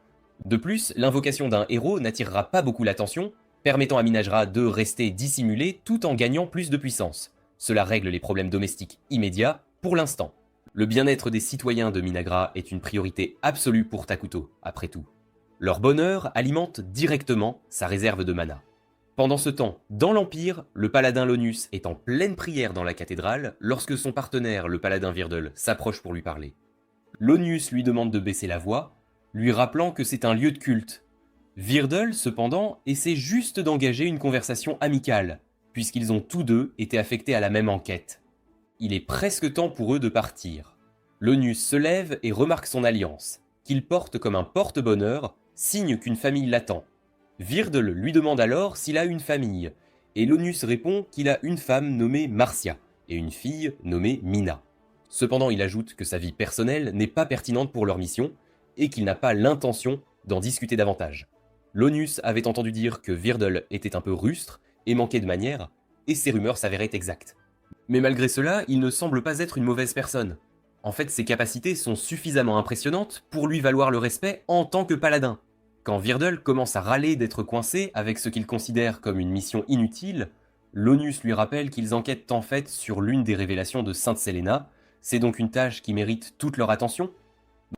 De plus, l'invocation d'un héros n'attirera pas beaucoup l'attention, permettant à Minagra de rester dissimulé tout en gagnant plus de puissance. Cela règle les problèmes domestiques immédiats pour l'instant. Le bien-être des citoyens de Minagra est une priorité absolue pour Takuto, après tout. Leur bonheur alimente directement sa réserve de mana. Pendant ce temps, dans l'Empire, le paladin Lonus est en pleine prière dans la cathédrale lorsque son partenaire, le paladin Virdel, s'approche pour lui parler. Lonus lui demande de baisser la voix, lui rappelant que c'est un lieu de culte. Virdel, cependant, essaie juste d'engager une conversation amicale, puisqu'ils ont tous deux été affectés à la même enquête. Il est presque temps pour eux de partir. Lonus se lève et remarque son alliance, qu'il porte comme un porte-bonheur, signe qu'une famille l'attend. Virdel lui demande alors s'il a une famille, et Lonus répond qu'il a une femme nommée Marcia et une fille nommée Mina. Cependant, il ajoute que sa vie personnelle n'est pas pertinente pour leur mission et qu'il n'a pas l'intention d'en discuter davantage. Lonus avait entendu dire que Virdel était un peu rustre et manquait de manières, et ces rumeurs s'avéraient exactes. Mais malgré cela, il ne semble pas être une mauvaise personne. En fait, ses capacités sont suffisamment impressionnantes pour lui valoir le respect en tant que paladin. Quand Virdel commence à râler d'être coincé avec ce qu'il considère comme une mission inutile, Lonus lui rappelle qu'ils enquêtent en fait sur l'une des révélations de Sainte Séléna, c'est donc une tâche qui mérite toute leur attention.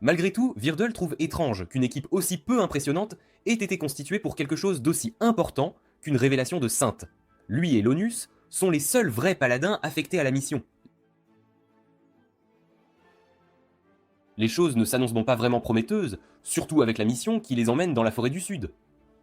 Malgré tout, Virdel trouve étrange qu'une équipe aussi peu impressionnante ait été constituée pour quelque chose d'aussi important qu'une révélation de sainte. Lui et Lonus sont les seuls vrais paladins affectés à la mission. Les choses ne s'annoncent donc pas vraiment prometteuses, surtout avec la mission qui les emmène dans la forêt du Sud.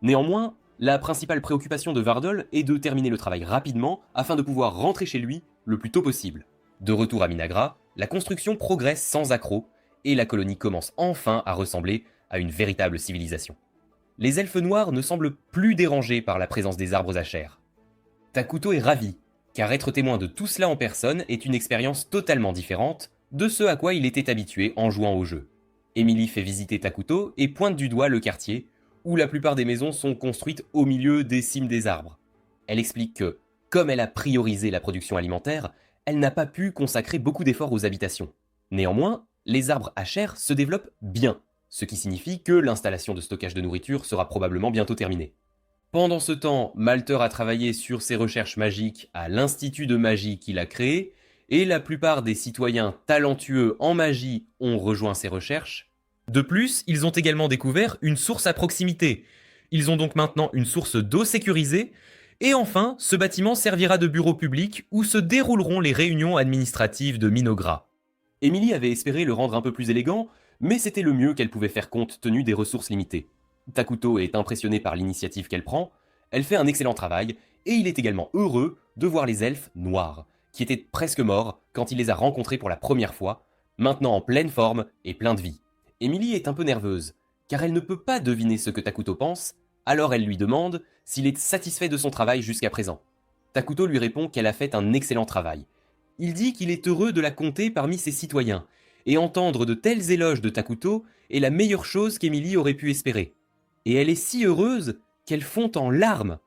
Néanmoins, la principale préoccupation de Virdel est de terminer le travail rapidement afin de pouvoir rentrer chez lui le plus tôt possible. De retour à Minagra, la construction progresse sans accroc et la colonie commence enfin à ressembler à une véritable civilisation. Les elfes noirs ne semblent plus dérangés par la présence des arbres à chair. Takuto est ravi, car être témoin de tout cela en personne est une expérience totalement différente de ce à quoi il était habitué en jouant au jeu. Emily fait visiter Takuto et pointe du doigt le quartier, où la plupart des maisons sont construites au milieu des cimes des arbres. Elle explique que, comme elle a priorisé la production alimentaire, elle n'a pas pu consacrer beaucoup d'efforts aux habitations. Néanmoins, les arbres à chair se développent bien, ce qui signifie que l'installation de stockage de nourriture sera probablement bientôt terminée. Pendant ce temps, Malter a travaillé sur ses recherches magiques à l'Institut de magie qu'il a créé, et la plupart des citoyens talentueux en magie ont rejoint ses recherches. De plus, ils ont également découvert une source à proximité. Ils ont donc maintenant une source d'eau sécurisée, et enfin, ce bâtiment servira de bureau public où se dérouleront les réunions administratives de Minogra. Emily avait espéré le rendre un peu plus élégant, mais c'était le mieux qu'elle pouvait faire compte tenu des ressources limitées. Takuto est impressionné par l'initiative qu'elle prend, elle fait un excellent travail, et il est également heureux de voir les elfes noirs, qui étaient presque morts quand il les a rencontrés pour la première fois, maintenant en pleine forme et plein de vie. Emily est un peu nerveuse, car elle ne peut pas deviner ce que Takuto pense, alors elle lui demande s'il est satisfait de son travail jusqu'à présent. Takuto lui répond qu'elle a fait un excellent travail. Il dit qu'il est heureux de la compter parmi ses citoyens, et entendre de tels éloges de Takuto est la meilleure chose qu'Emily aurait pu espérer. Et elle est si heureuse qu'elle fond en larmes.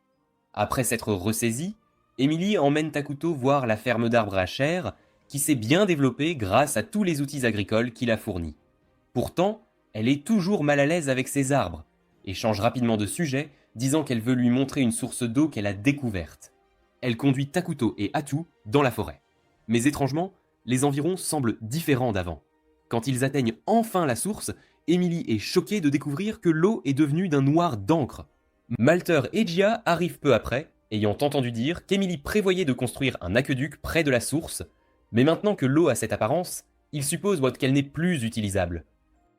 Après s'être ressaisie, Emily emmène Takuto voir la ferme d'arbres à chair, qui s'est bien développée grâce à tous les outils agricoles qu'il a fournis. Pourtant, elle est toujours mal à l'aise avec ses arbres, et change rapidement de sujet, disant qu'elle veut lui montrer une source d'eau qu'elle a découverte. Elle conduit Takuto et Atu dans la forêt. Mais étrangement, les environs semblent différents d'avant. Quand ils atteignent enfin la source, Emily est choquée de découvrir que l'eau est devenue d'un noir d'encre. Malter et Gia arrivent peu après, ayant entendu dire qu'Emily prévoyait de construire un aqueduc près de la source, mais maintenant que l'eau a cette apparence, ils supposent qu'elle n'est plus utilisable.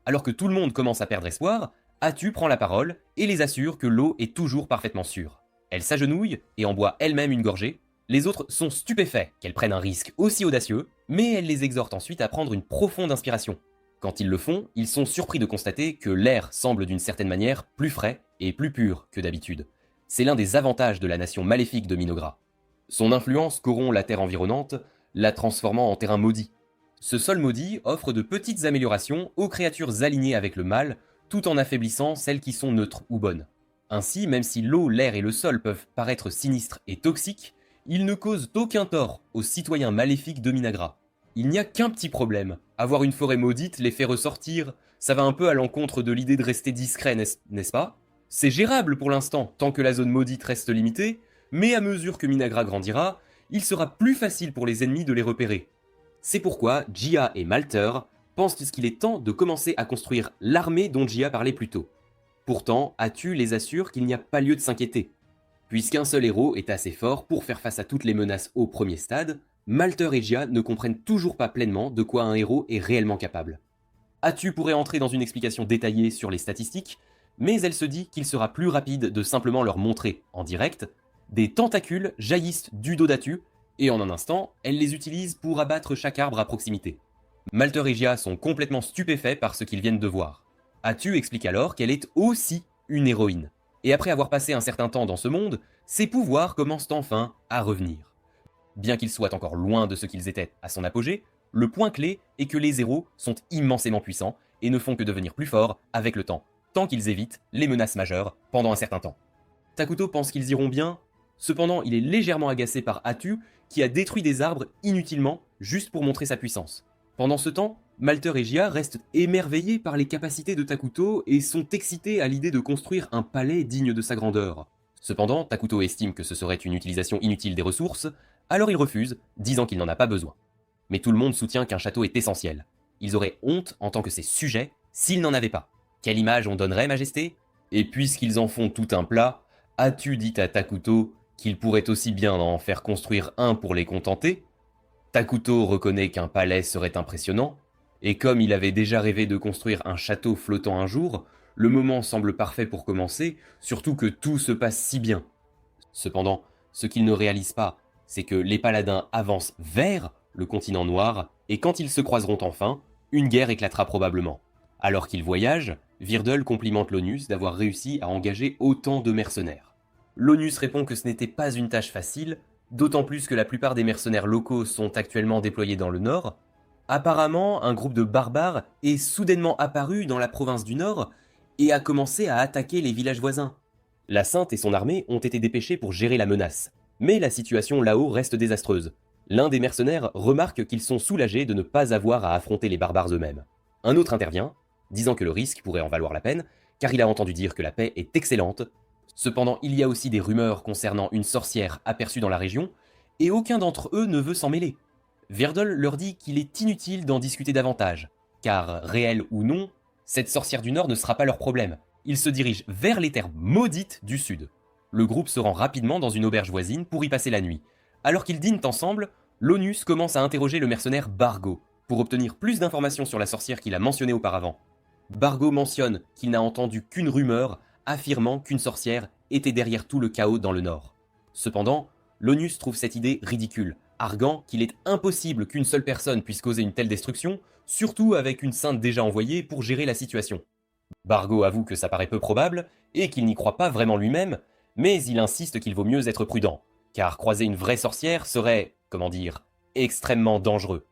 Alors que tout le monde commence à perdre espoir, Atu prend la parole et les assure que l'eau est toujours parfaitement sûre. Elle s'agenouille et en boit elle-même une gorgée. Les autres sont stupéfaits qu'elle prenne un risque aussi audacieux, mais elle les exhorte ensuite à prendre une profonde inspiration. Quand ils le font, ils sont surpris de constater que l'air semble d'une certaine manière plus frais et plus pur que d'habitude. C'est l'un des avantages de la nation maléfique de Minogra. Son influence corrompt la terre environnante, la transformant en terrain maudit. Ce sol maudit offre de petites améliorations aux créatures alignées avec le mal, tout en affaiblissant celles qui sont neutres ou bonnes. Ainsi, même si l'eau, l'air et le sol peuvent paraître sinistres et toxiques, ils ne causent aucun tort aux citoyens maléfiques de Minagra. Il n'y a qu'un petit problème. Avoir une forêt maudite les fait ressortir. Ça va un peu à l'encontre de l'idée de rester discret, n'est-ce pas ? C'est gérable pour l'instant, tant que la zone maudite reste limitée, mais à mesure que Minagra grandira, il sera plus facile pour les ennemis de les repérer. C'est pourquoi Gia et Malter pensent qu'il est temps de commencer à construire l'armée dont Gia parlait plus tôt. Pourtant, Atu les assure qu'il n'y a pas lieu de s'inquiéter. Puisqu'un seul héros est assez fort pour faire face à toutes les menaces au premier stade, Malter et Gia ne comprennent toujours pas pleinement de quoi un héros est réellement capable. Atu pourrait entrer dans une explication détaillée sur les statistiques, mais elle se dit qu'il sera plus rapide de simplement leur montrer, en direct, des tentacules jaillissent du dos d'Atu, et en un instant, elle les utilise pour abattre chaque arbre à proximité. Malter et Gia sont complètement stupéfaits par ce qu'ils viennent de voir. Atu explique alors qu'elle est aussi une héroïne. Et après avoir passé un certain temps dans ce monde, ses pouvoirs commencent enfin à revenir. Bien qu'ils soient encore loin de ce qu'ils étaient à son apogée, le point clé est que les héros sont immensément puissants et ne font que devenir plus forts avec le temps, tant qu'ils évitent les menaces majeures pendant un certain temps. Takuto pense qu'ils iront bien, cependant il est légèrement agacé par Atu qui a détruit des arbres inutilement juste pour montrer sa puissance. Pendant ce temps, Malter et Gia restent émerveillés par les capacités de Takuto et sont excités à l'idée de construire un palais digne de sa grandeur. Cependant, Takuto estime que ce serait une utilisation inutile des ressources, alors il refuse, disant qu'il n'en a pas besoin. Mais tout le monde soutient qu'un château est essentiel. Ils auraient honte en tant que ses sujets s'ils n'en avaient pas. Quelle image on donnerait, Majesté ? Et puisqu'ils en font tout un plat, Atu dit à Takuto qu'il pourrait aussi bien en faire construire un pour les contenter. Takuto reconnaît qu'un palais serait impressionnant, et comme il avait déjà rêvé de construire un château flottant un jour, le moment semble parfait pour commencer, surtout que tout se passe si bien. Cependant, ce qu'il ne réalise pas, c'est que les paladins avancent vers le continent noir, et quand ils se croiseront enfin, une guerre éclatera probablement. Alors qu'ils voyagent, Virdel complimente l'ONUS d'avoir réussi à engager autant de mercenaires. L'ONUS répond que ce n'était pas une tâche facile, d'autant plus que la plupart des mercenaires locaux sont actuellement déployés dans le nord. Apparemment, un groupe de barbares est soudainement apparu dans la province du Nord et a commencé à attaquer les villages voisins. La Sainte et son armée ont été dépêchés pour gérer la menace, mais la situation là-haut reste désastreuse. L'un des mercenaires remarque qu'ils sont soulagés de ne pas avoir à affronter les barbares eux-mêmes. Un autre intervient, disant que le risque pourrait en valoir la peine, car il a entendu dire que la paix est excellente. Cependant, il y a aussi des rumeurs concernant une sorcière aperçue dans la région, et aucun d'entre eux ne veut s'en mêler. Virdel leur dit qu'il est inutile d'en discuter davantage, car, réelle ou non, cette sorcière du Nord ne sera pas leur problème. Ils se dirigent vers les terres maudites du Sud. Le groupe se rend rapidement dans une auberge voisine pour y passer la nuit. Alors qu'ils dînent ensemble, l'ONUS commence à interroger le mercenaire Bargo, pour obtenir plus d'informations sur la sorcière qu'il a mentionnée auparavant. Bargo mentionne qu'il n'a entendu qu'une rumeur affirmant qu'une sorcière était derrière tout le chaos dans le Nord. Cependant, l'ONUS trouve cette idée ridicule, arguant qu'il est impossible qu'une seule personne puisse causer une telle destruction, surtout avec une sainte déjà envoyée pour gérer la situation. Bargo avoue que ça paraît peu probable, et qu'il n'y croit pas vraiment lui-même, mais il insiste qu'il vaut mieux être prudent, car croiser une vraie sorcière serait, extrêmement dangereux.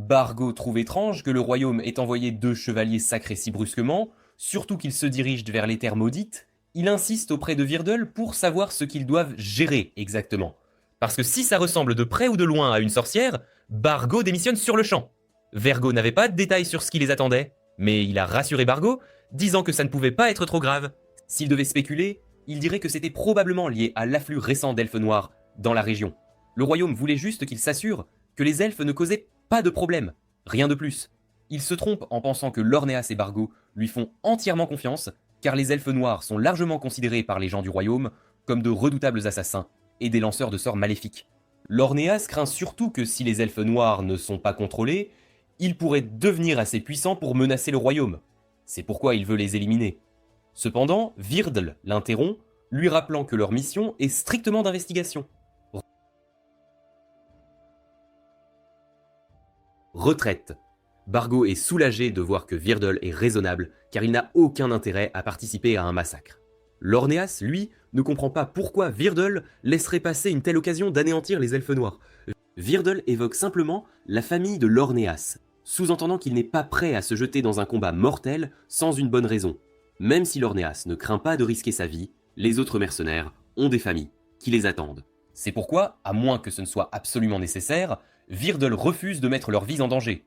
Bargo trouve étrange que le royaume ait envoyé 2 chevaliers sacrés si brusquement, surtout qu'ils se dirigent vers les terres maudites. Il insiste auprès de Virdel pour savoir ce qu'ils doivent gérer exactement. Parce que si ça ressemble de près ou de loin à une sorcière, Bargo démissionne sur le champ. Vergo n'avait pas de détails sur ce qui les attendait, mais il a rassuré Bargo, disant que ça ne pouvait pas être trop grave. S'il devait spéculer, il dirait que c'était probablement lié à l'afflux récent d'elfes noirs dans la région. Le royaume voulait juste qu'il s'assure que les elfes ne causaient pas de problème, rien de plus. Il se trompe en pensant que Lorneas et Bargo lui font entièrement confiance, car les elfes noirs sont largement considérés par les gens du royaume comme de redoutables assassins et des lanceurs de sorts maléfiques. Lorneas craint surtout que si les elfes noirs ne sont pas contrôlés, ils pourraient devenir assez puissants pour menacer le royaume. C'est pourquoi il veut les éliminer. Cependant, Virdel l'interrompt, lui rappelant que leur mission est strictement d'investigation. Retraite. Bargo est soulagé de voir que Virdel est raisonnable, car il n'a aucun intérêt à participer à un massacre. Lorneas, lui, ne comprend pas pourquoi Virdel laisserait passer une telle occasion d'anéantir les elfes noirs. Virdel évoque simplement la famille de Lorneas, sous-entendant qu'il n'est pas prêt à se jeter dans un combat mortel sans une bonne raison. Même si Lorneas ne craint pas de risquer sa vie, les autres mercenaires ont des familles qui les attendent. C'est pourquoi, à moins que ce ne soit absolument nécessaire, Virdel refuse de mettre leur vie en danger.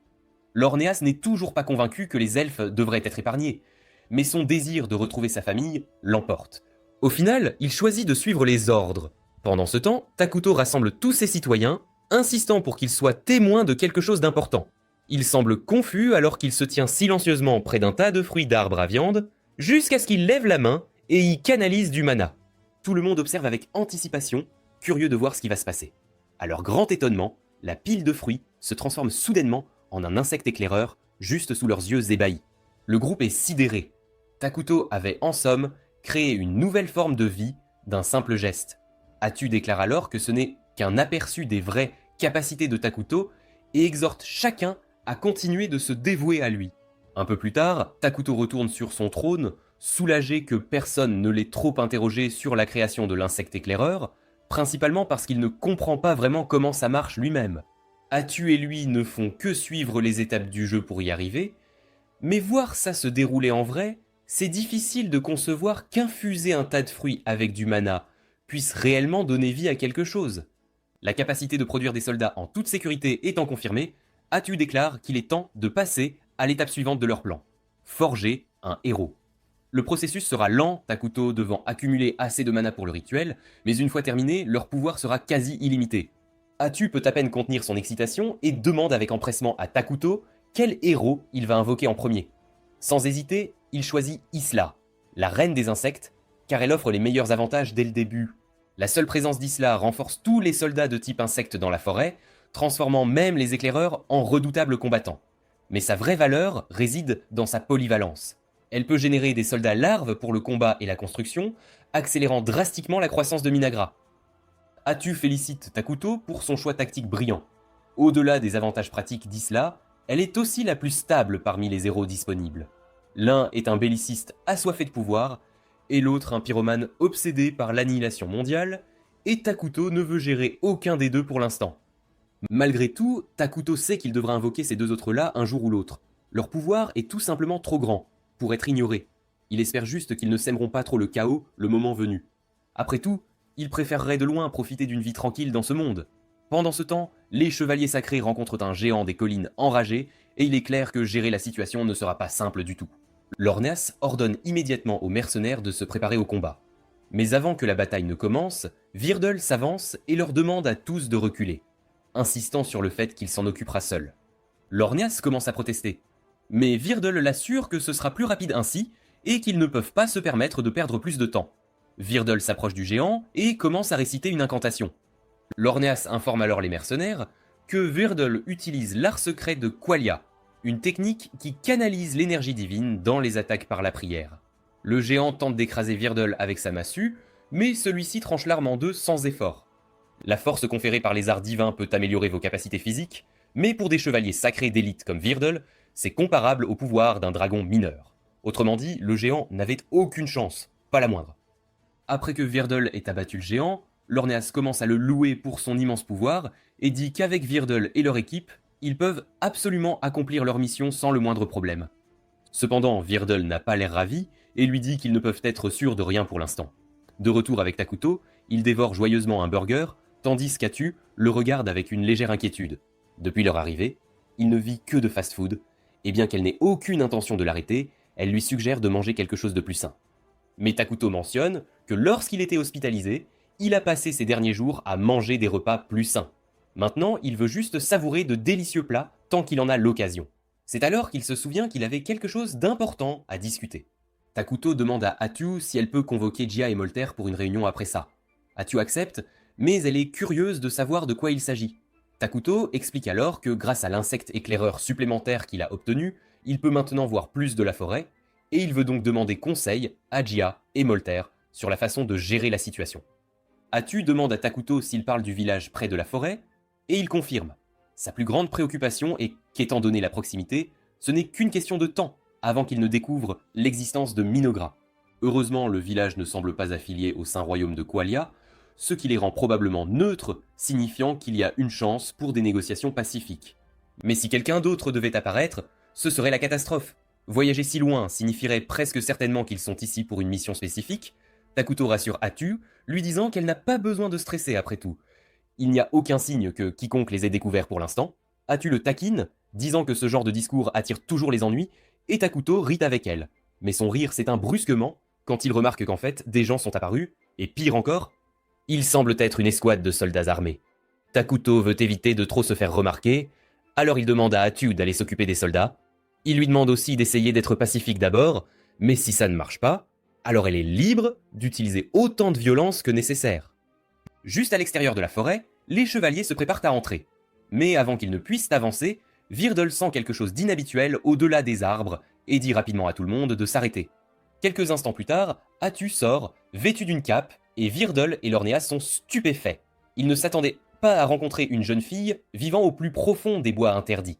Lorneas n'est toujours pas convaincu que les elfes devraient être épargnés, mais son désir de retrouver sa famille l'emporte. Au final, il choisit de suivre les ordres. Pendant ce temps, Takuto rassemble tous ses citoyens, insistant pour qu'ils soient témoins de quelque chose d'important. Il semble confus alors qu'il se tient silencieusement près d'un tas de fruits d'arbres à viande, jusqu'à ce qu'il lève la main et y canalise du mana. Tout le monde observe avec anticipation, curieux de voir ce qui va se passer. À leur grand étonnement, la pile de fruits se transforme soudainement en un insecte éclaireur juste sous leurs yeux ébahis. Le groupe est sidéré. Takuto avait en somme créé une nouvelle forme de vie d'un simple geste. Atu déclare alors que ce n'est qu'un aperçu des vraies capacités de Takuto et exhorte chacun à continuer de se dévouer à lui. Un peu plus tard, Takuto retourne sur son trône, soulagé que personne ne l'ait trop interrogé sur la création de l'insecte éclaireur, principalement parce qu'il ne comprend pas vraiment comment ça marche lui-même. Atu et lui ne font que suivre les étapes du jeu pour y arriver, mais voir ça se dérouler en vrai, c'est difficile de concevoir qu'infuser un tas de fruits avec du mana puisse réellement donner vie à quelque chose. La capacité de produire des soldats en toute sécurité étant confirmée, Atu déclare qu'il est temps de passer à l'étape suivante de leur plan. Forger un héros. Le processus sera lent, Takuto devant accumuler assez de mana pour le rituel, mais une fois terminé, leur pouvoir sera quasi illimité. Atu peut à peine contenir son excitation et demande avec empressement à Takuto quel héros il va invoquer en premier. Sans hésiter, il choisit Isla, la reine des insectes, car elle offre les meilleurs avantages dès le début. La seule présence d'Isla renforce tous les soldats de type insecte dans la forêt, transformant même les éclaireurs en redoutables combattants. Mais sa vraie valeur réside dans sa polyvalence. Elle peut générer des soldats larves pour le combat et la construction, accélérant drastiquement la croissance de Minagra. Atu félicite Takuto pour son choix tactique brillant. Au-delà des avantages pratiques d'Isla, elle est aussi la plus stable parmi les héros disponibles. L'un est un belliciste assoiffé de pouvoir, et l'autre un pyromane obsédé par l'annihilation mondiale, et Takuto ne veut gérer aucun des deux pour l'instant. Malgré tout, Takuto sait qu'il devra invoquer ces deux autres-là un jour ou l'autre. Leur pouvoir est tout simplement trop grand pour être ignoré. Il espère juste qu'ils ne sèmeront pas trop le chaos le moment venu. Après tout, il préférerait de loin profiter d'une vie tranquille dans ce monde. Pendant ce temps, les chevaliers sacrés rencontrent un géant des collines enragé, et il est clair que gérer la situation ne sera pas simple du tout. Lorneas ordonne immédiatement aux mercenaires de se préparer au combat. Mais avant que la bataille ne commence, Virdel s'avance et leur demande à tous de reculer, insistant sur le fait qu'il s'en occupera seul. Lorneas commence à protester, mais Virdel l'assure que ce sera plus rapide ainsi et qu'ils ne peuvent pas se permettre de perdre plus de temps. Virdel s'approche du géant et commence à réciter une incantation. Lorneas informe alors les mercenaires que Virdel utilise l'art secret de Qualia, une technique qui canalise l'énergie divine dans les attaques par la prière. Le géant tente d'écraser Virdel avec sa massue, mais celui-ci tranche l'arme en deux sans effort. La force conférée par les arts divins peut améliorer vos capacités physiques, mais pour des chevaliers sacrés d'élite comme Virdel, c'est comparable au pouvoir d'un dragon mineur. Autrement dit, le géant n'avait aucune chance, pas la moindre. Après que Virdel ait abattu le géant, Lorneas commence à le louer pour son immense pouvoir et dit qu'avec Virdel et leur équipe, ils peuvent absolument accomplir leur mission sans le moindre problème. Cependant, Virdel n'a pas l'air ravi et lui dit qu'ils ne peuvent être sûrs de rien pour l'instant. De retour avec Takuto, il dévore joyeusement un burger, tandis qu'Atu le regarde avec une légère inquiétude. Depuis leur arrivée, il ne vit que de fast-food, et bien qu'elle n'ait aucune intention de l'arrêter, elle lui suggère de manger quelque chose de plus sain. Mais Takuto mentionne que lorsqu'il était hospitalisé, il a passé ses derniers jours à manger des repas plus sains. Maintenant, il veut juste savourer de délicieux plats tant qu'il en a l'occasion. C'est alors qu'il se souvient qu'il avait quelque chose d'important à discuter. Takuto demande à Atu si elle peut convoquer Jia et Molter pour une réunion après ça. Atu accepte, mais elle est curieuse de savoir de quoi il s'agit. Takuto explique alors que grâce à l'insecte éclaireur supplémentaire qu'il a obtenu, il peut maintenant voir plus de la forêt, et il veut donc demander conseil à Jia et Molter sur la façon de gérer la situation. Atu demande à Takuto s'il parle du village près de la forêt, et il confirme. Sa plus grande préoccupation est qu'étant donné la proximité, ce n'est qu'une question de temps avant qu'il ne découvre l'existence de Minogra. Heureusement, le village ne semble pas affilié au Saint-Royaume de Qualia, ce qui les rend probablement neutres, signifiant qu'il y a une chance pour des négociations pacifiques. Mais si quelqu'un d'autre devait apparaître, ce serait la catastrophe. Voyager si loin signifierait presque certainement qu'ils sont ici pour une mission spécifique. Takuto rassure Atu, lui disant qu'elle n'a pas besoin de stresser après tout. Il n'y a aucun signe que quiconque les ait découverts pour l'instant. Atu le taquine, disant que ce genre de discours attire toujours les ennuis, et Takuto rit avec elle. Mais son rire s'éteint brusquement quand il remarque qu'en fait, des gens sont apparus, et pire encore, ils semblent être une escouade de soldats armés. Takuto veut éviter de trop se faire remarquer, alors il demande à Atu d'aller s'occuper des soldats. Il lui demande aussi d'essayer d'être pacifique d'abord, Mais si ça ne marche pas, alors elle est libre d'utiliser autant de violence que nécessaire. Juste à l'extérieur de la forêt, les chevaliers se préparent à entrer. Mais avant qu'ils ne puissent avancer, Virdle sent quelque chose d'inhabituel au-delà des arbres et dit rapidement à tout le monde de s'arrêter. Quelques instants plus tard, Atu sort, vêtu d'une cape, et Virdle et Lornéas sont stupéfaits. Ils ne s'attendaient pas à rencontrer une jeune fille vivant au plus profond des bois interdits.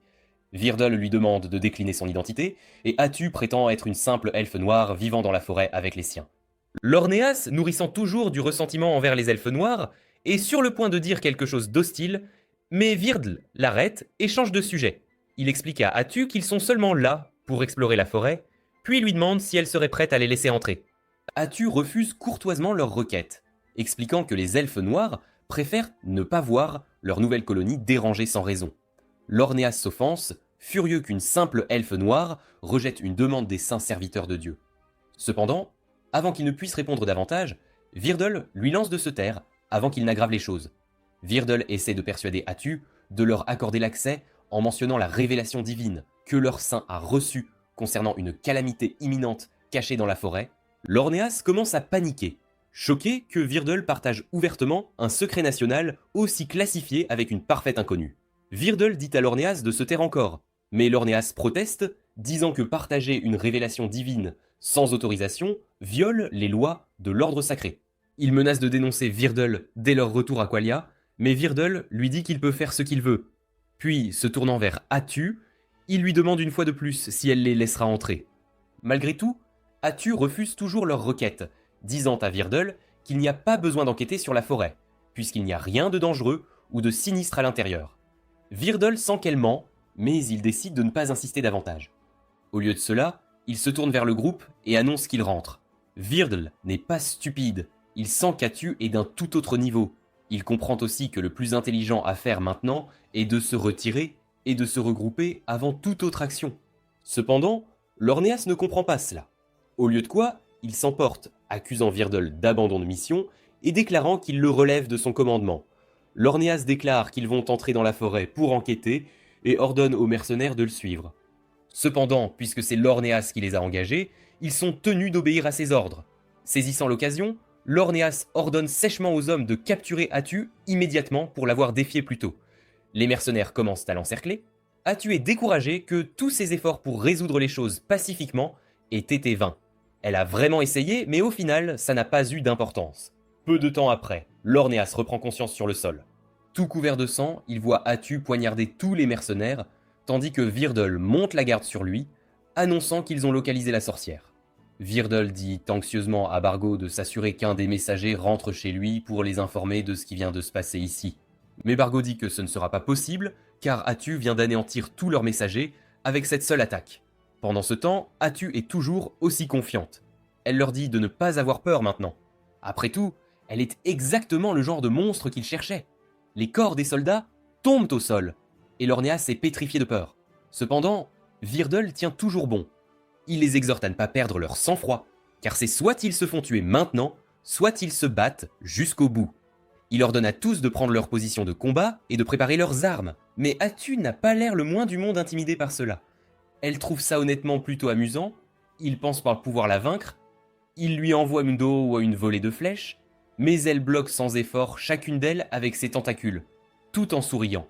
Virdle lui demande de décliner son identité, et Atu prétend être une simple elfe noire vivant dans la forêt avec les siens. Lornéas, nourrissant toujours du ressentiment envers les elfes noirs, est sur le point de dire quelque chose d'hostile, mais Virdle l'arrête et change de sujet. Il explique à Atu qu'ils sont seulement là pour explorer la forêt, puis lui demande si elle serait prête à les laisser entrer. Atu refuse courtoisement leur requête, expliquant que les elfes noirs préfèrent ne pas voir leur nouvelle colonie dérangée sans raison. Lornéas s'offense, furieux qu'une simple elfe noire rejette une demande des saints serviteurs de Dieu. Cependant, avant qu'il ne puisse répondre davantage, Virdle lui lance de se taire avant qu'il n'aggrave les choses. Virdle essaie de persuader Atu de leur accorder l'accès en mentionnant la révélation divine que leur saint a reçue concernant une calamité imminente cachée dans la forêt. Lornéas commence à paniquer, choqué que Virdle partage ouvertement un secret national aussi classifié avec une parfaite inconnue. Virdle dit à Lornéas de se taire encore, mais Lornéas proteste, disant que partager une révélation divine sans autorisation viole les lois de l'ordre sacré. Il menace de dénoncer Virdle dès leur retour à Qualia, mais Virdle lui dit qu'il peut faire ce qu'il veut. Puis, se tournant vers Atu, il lui demande une fois de plus si elle les laissera entrer. Malgré tout, Atu refuse toujours leur requête, disant à Virdle qu'il n'y a pas besoin d'enquêter sur la forêt, puisqu'il n'y a rien de dangereux ou de sinistre à l'intérieur. Virdle sent qu'elle ment, mais il décide de ne pas insister davantage. Au lieu de cela, il se tourne vers le groupe et annonce qu'il rentre. Virdle n'est pas stupide, il sent qu'Atu est d'un tout autre niveau. Il comprend aussi que le plus intelligent à faire maintenant est de se retirer et de se regrouper avant toute autre action. Cependant, Lornéas ne comprend pas cela. Au lieu de quoi, il s'emporte, accusant Virdle d'abandon de mission et déclarant qu'il le relève de son commandement. Lornéas déclare qu'ils vont entrer dans la forêt pour enquêter et ordonne aux mercenaires de le suivre. Cependant, puisque c'est Lornéas qui les a engagés, ils sont tenus d'obéir à ses ordres. Saisissant l'occasion, Lornéas ordonne sèchement aux hommes de capturer Atu immédiatement pour l'avoir défié plus tôt. Les mercenaires commencent à l'encercler. Atu est découragée que tous ses efforts pour résoudre les choses pacifiquement aient été vains. Elle a vraiment essayé, mais au final, ça n'a pas eu d'importance. Peu de temps après, Lornéas reprend conscience sur le sol. Tout couvert de sang, il voit Atu poignarder tous les mercenaires, tandis que Virdle monte la garde sur lui, annonçant qu'ils ont localisé la sorcière. Virdle dit anxieusement à Bargo de s'assurer qu'un des messagers rentre chez lui pour les informer de ce qui vient de se passer ici. Mais Bargo dit que ce ne sera pas possible, car Atu vient d'anéantir tous leurs messagers avec cette seule attaque. Pendant ce temps, Atu est toujours aussi confiante. Elle leur dit de ne pas avoir peur maintenant. Après tout, elle est exactement le genre de monstre qu'ils cherchaient. Les corps des soldats tombent au sol, et Lornéas est pétrifié de peur. Cependant, Virdle tient toujours bon. Il les exhorte à ne pas perdre leur sang-froid, car c'est soit ils se font tuer maintenant, soit ils se battent jusqu'au bout. Il ordonne à tous de prendre leur position de combat et de préparer leurs armes, mais Atu n'a pas l'air le moins du monde intimidée par cela. Elle trouve ça honnêtement plutôt amusant, il pense pouvoir la vaincre, il lui envoie une dos ou une volée de flèches, mais elle bloque sans effort chacune d'elles avec ses tentacules, tout en souriant.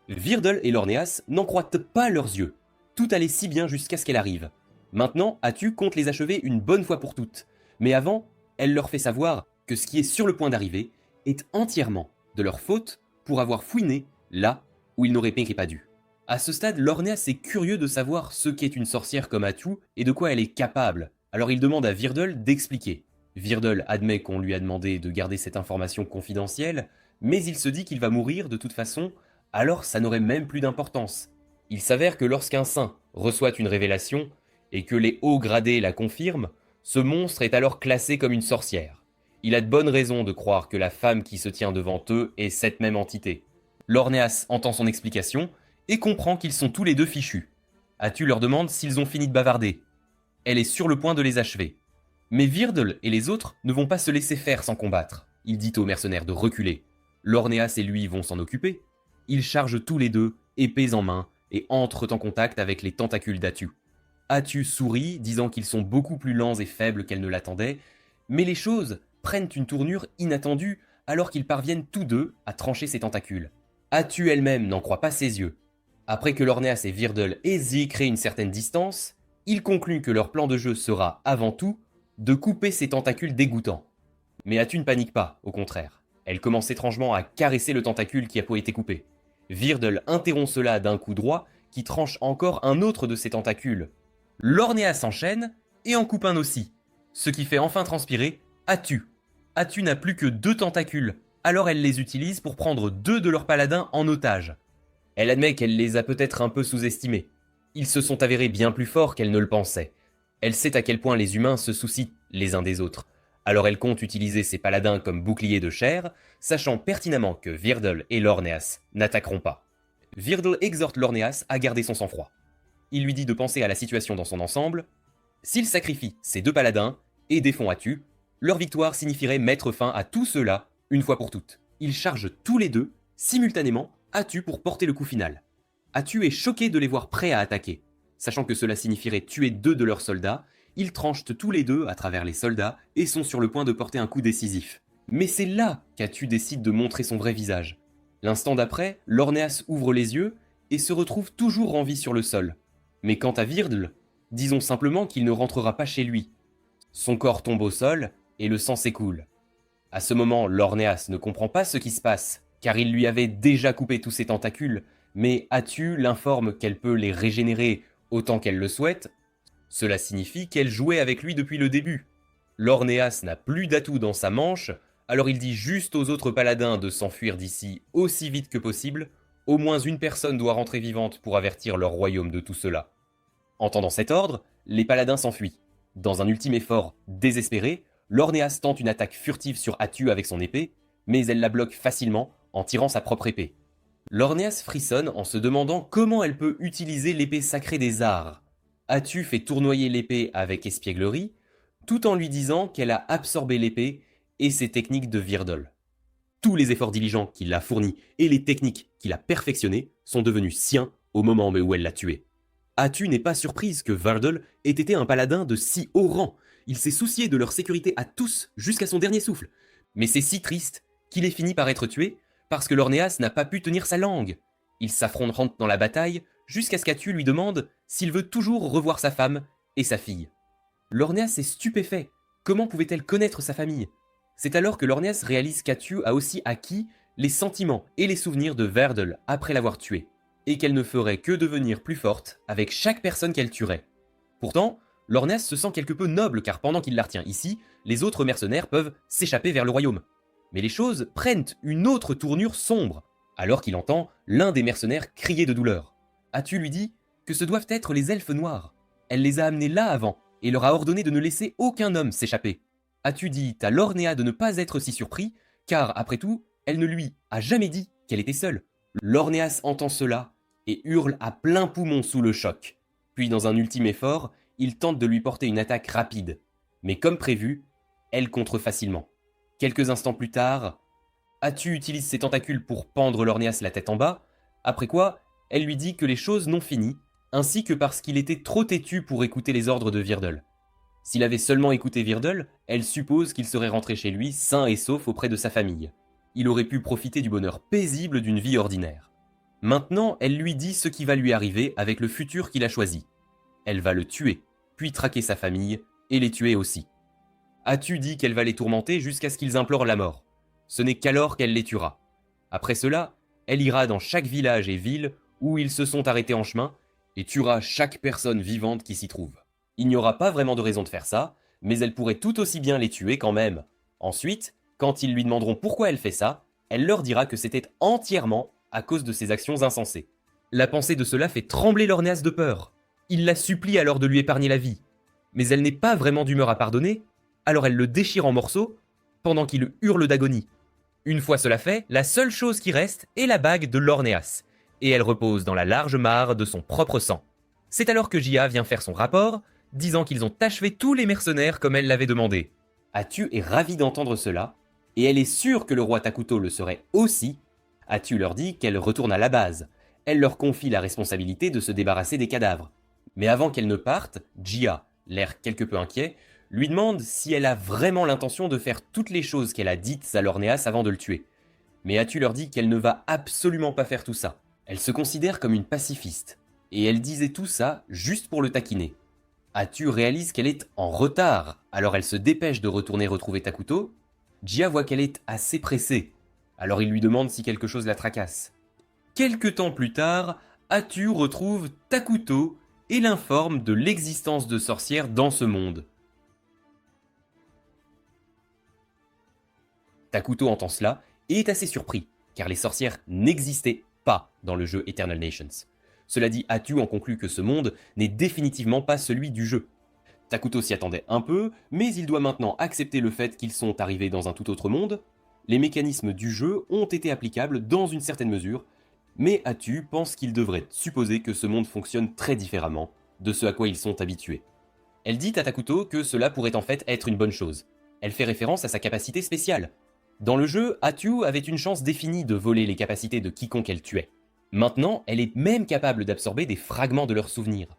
Virdle et Lornéas n'en croient pas leurs yeux. Tout allait si bien jusqu'à ce qu'elle arrive. Maintenant, Atu compte les achever une bonne fois pour toutes. Mais avant, elle leur fait savoir que ce qui est sur le point d'arriver est entièrement de leur faute pour avoir fouiné là où ils n'auraient pas dû. À ce stade, Lornéas est curieux de savoir ce qu'est une sorcière comme Atu et de quoi elle est capable. Alors il demande à Virdle d'expliquer. Virdle admet qu'on lui a demandé de garder cette information confidentielle, mais il se dit qu'il va mourir de toute façon, alors ça n'aurait même plus d'importance. Il s'avère que lorsqu'un saint reçoit une révélation, et que les hauts gradés la confirment, ce monstre est alors classé comme une sorcière. Il a de bonnes raisons de croire que la femme qui se tient devant eux est cette même entité. Lornéas entend son explication et comprend qu'ils sont tous les deux fichus. Atu leur demande s'ils ont fini de bavarder. Elle est sur le point de les achever. Mais Virdle et les autres ne vont pas se laisser faire sans combattre. Il dit aux mercenaires de reculer. Lornéas et lui vont s'en occuper. Ils chargent tous les deux, épées en main, et entrent en contact avec les tentacules d'Atu. Atu sourit, disant qu'ils sont beaucoup plus lents et faibles qu'elle ne l'attendait, mais les choses prennent une tournure inattendue alors qu'ils parviennent tous deux à trancher ses tentacules. Atu elle-même n'en croit pas ses yeux. Après que Lorneas et Virdle aient créé une certaine distance, ils concluent que leur plan de jeu sera, avant tout, de couper ces tentacules dégoûtants. Mais Atu ne panique pas, au contraire. Elle commence étrangement à caresser le tentacule qui a été coupé. Virdle interrompt cela d'un coup droit qui tranche encore un autre de ses tentacules. Lorneas s'enchaîne et en coupe un aussi, ce qui fait enfin transpirer Atu. Atu n'a plus que 2 tentacules, alors elle les utilise pour prendre 2 de leurs paladins en otage. Elle admet qu'elle les a peut-être un peu sous-estimés. Ils se sont avérés bien plus forts qu'elle ne le pensait. Elle sait à quel point les humains se soucient les uns des autres. Alors elle compte utiliser ses paladins comme boucliers de chair, sachant pertinemment que Virdle et Lorneas n'attaqueront pas. Virdle exhorte Lorneas à garder son sang-froid. Il lui dit de penser à la situation dans son ensemble. S'il sacrifie ses 2 paladins et défend Atu, leur victoire signifierait mettre fin à tout cela une fois pour toutes. Ils chargent tous les 2, simultanément, Atu pour porter le coup final. Atu est choqué de les voir prêts à attaquer. Sachant que cela signifierait tuer 2 de leurs soldats, ils tranchent tous les 2 à travers les soldats et sont sur le point de porter un coup décisif. Mais c'est là qu'Atu décide de montrer son vrai visage. L'instant d'après, Lorneas ouvre les yeux et se retrouve toujours en vie sur le sol. Mais quant à Virdle, disons simplement qu'il ne rentrera pas chez lui. Son corps tombe au sol et le sang s'écoule. À ce moment, Lorneas ne comprend pas ce qui se passe, car il lui avait déjà coupé tous ses tentacules, mais Atu l'informe qu'elle peut les régénérer autant qu'elle le souhaite. Cela signifie qu'elle jouait avec lui depuis le début. Lorneas n'a plus d'atout dans sa manche, alors il dit juste aux autres paladins de s'enfuir d'ici aussi vite que possible. Au moins une personne doit rentrer vivante pour avertir leur royaume de tout cela. Entendant cet ordre, les paladins s'enfuient. Dans un ultime effort désespéré, Lorneas tente une attaque furtive sur Atu avec son épée, mais elle la bloque facilement en tirant sa propre épée. Lorneas frissonne en se demandant comment elle peut utiliser l'épée sacrée des arts. Atu fait tournoyer l'épée avec espièglerie, tout en lui disant qu'elle a absorbé l'épée et ses techniques de Virdle. Tous les efforts diligents qu'il a fournis et les techniques qu'il a perfectionnées sont devenus siens au moment où elle l'a tué. Atu n'est pas surprise que Virdle ait été un paladin de si haut rang. Il s'est soucié de leur sécurité à tous jusqu'à son dernier souffle. Mais c'est si triste qu'il est fini par être tué parce que Lorneas n'a pas pu tenir sa langue. Ils s'affronteront dans la bataille jusqu'à ce qu'Atu lui demande s'il veut toujours revoir sa femme et sa fille. Lorneas est stupéfait. Comment pouvait-elle connaître sa famille ? C'est alors que Lorneas réalise qu'Atu a aussi acquis les sentiments et les souvenirs de Virdle après l'avoir tué, et qu'elle ne ferait que devenir plus forte avec chaque personne qu'elle tuerait. Pourtant, Lorneas se sent quelque peu noble car pendant qu'il la retient ici, les autres mercenaires peuvent s'échapper vers le royaume. Mais les choses prennent une autre tournure sombre, alors qu'il entend l'un des mercenaires crier de douleur. Atu lui dit que ce doivent être les elfes noirs. Elle les a amenés là avant, et leur a ordonné de ne laisser aucun homme s'échapper. Atu dit à Lornea de ne pas être si surpris, car après tout, elle ne lui a jamais dit qu'elle était seule. Lorneas entend cela et hurle à plein poumon sous le choc. Puis dans un ultime effort, il tente de lui porter une attaque rapide. Mais comme prévu, elle contre facilement. Quelques instants plus tard, Atu utilise ses tentacules pour pendre Lorneas la tête en bas, après quoi, elle lui dit que les choses n'ont fini, ainsi que parce qu'il était trop têtu pour écouter les ordres de Virdle. S'il avait seulement écouté Virdle, elle suppose qu'il serait rentré chez lui sain et sauf auprès de sa famille. Il aurait pu profiter du bonheur paisible d'une vie ordinaire. Maintenant, elle lui dit ce qui va lui arriver avec le futur qu'il a choisi. Elle va le tuer, puis traquer sa famille, et les tuer aussi. Atu dit qu'elle va les tourmenter jusqu'à ce qu'ils implorent la mort. Ce n'est qu'alors qu'elle les tuera. Après cela, elle ira dans chaque village et ville où ils se sont arrêtés en chemin, et tuera chaque personne vivante qui s'y trouve. Il n'y aura pas vraiment de raison de faire ça, mais elle pourrait tout aussi bien les tuer quand même. Ensuite, quand ils lui demanderont pourquoi elle fait ça, elle leur dira que c'était entièrement à cause de ses actions insensées. La pensée de cela fait trembler Lorneas de peur. Il la supplie alors de lui épargner la vie. Mais elle n'est pas vraiment d'humeur à pardonner, alors elle le déchire en morceaux, pendant qu'il hurle d'agonie. Une fois cela fait, la seule chose qui reste est la bague de Lorneas, et elle repose dans la large mare de son propre sang. C'est alors que Jia vient faire son rapport, disant qu'ils ont achevé tous les mercenaires comme elle l'avait demandé. Atu est ravie d'entendre cela, et elle est sûre que le roi Takuto le serait aussi. Atu leur dit qu'elle retourne à la base. Elle leur confie la responsabilité de se débarrasser des cadavres. Mais avant qu'elle ne parte, Jia, l'air quelque peu inquiet, lui demande si elle a vraiment l'intention de faire toutes les choses qu'elle a dites à Lorneas avant de le tuer. Mais Atu leur dit qu'elle ne va absolument pas faire tout ça. Elle se considère comme une pacifiste, et elle disait tout ça juste pour le taquiner. Atu réalise qu'elle est en retard, alors elle se dépêche de retourner retrouver Takuto. Jia voit qu'elle est assez pressée, alors il lui demande si quelque chose la tracasse. Quelque temps plus tard, Atu retrouve Takuto et l'informe de l'existence de sorcières dans ce monde. Takuto entend cela et est assez surpris, car les sorcières n'existaient pas dans le jeu Eternal Nations. Cela dit, Atu en conclut que ce monde n'est définitivement pas celui du jeu. Takuto s'y attendait un peu, mais il doit maintenant accepter le fait qu'ils sont arrivés dans un tout autre monde. Les mécanismes du jeu ont été applicables dans une certaine mesure, mais Atu pense qu'il devrait supposer que ce monde fonctionne très différemment de ce à quoi ils sont habitués. Elle dit à Takuto que cela pourrait en fait être une bonne chose. Elle fait référence à sa capacité spéciale. Dans le jeu, Atu avait une chance définie de voler les capacités de quiconque elle tuait. Maintenant, elle est même capable d'absorber des fragments de leurs souvenirs.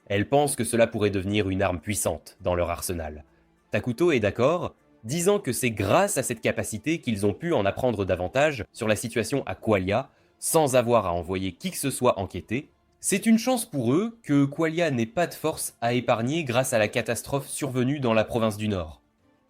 Elle pense que cela pourrait devenir une arme puissante dans leur arsenal. Takuto est d'accord, disant que c'est grâce à cette capacité qu'ils ont pu en apprendre davantage sur la situation à Qualia, sans avoir à envoyer qui que ce soit enquêter. C'est une chance pour eux que Qualia n'ait pas de force à épargner grâce à la catastrophe survenue dans la province du Nord.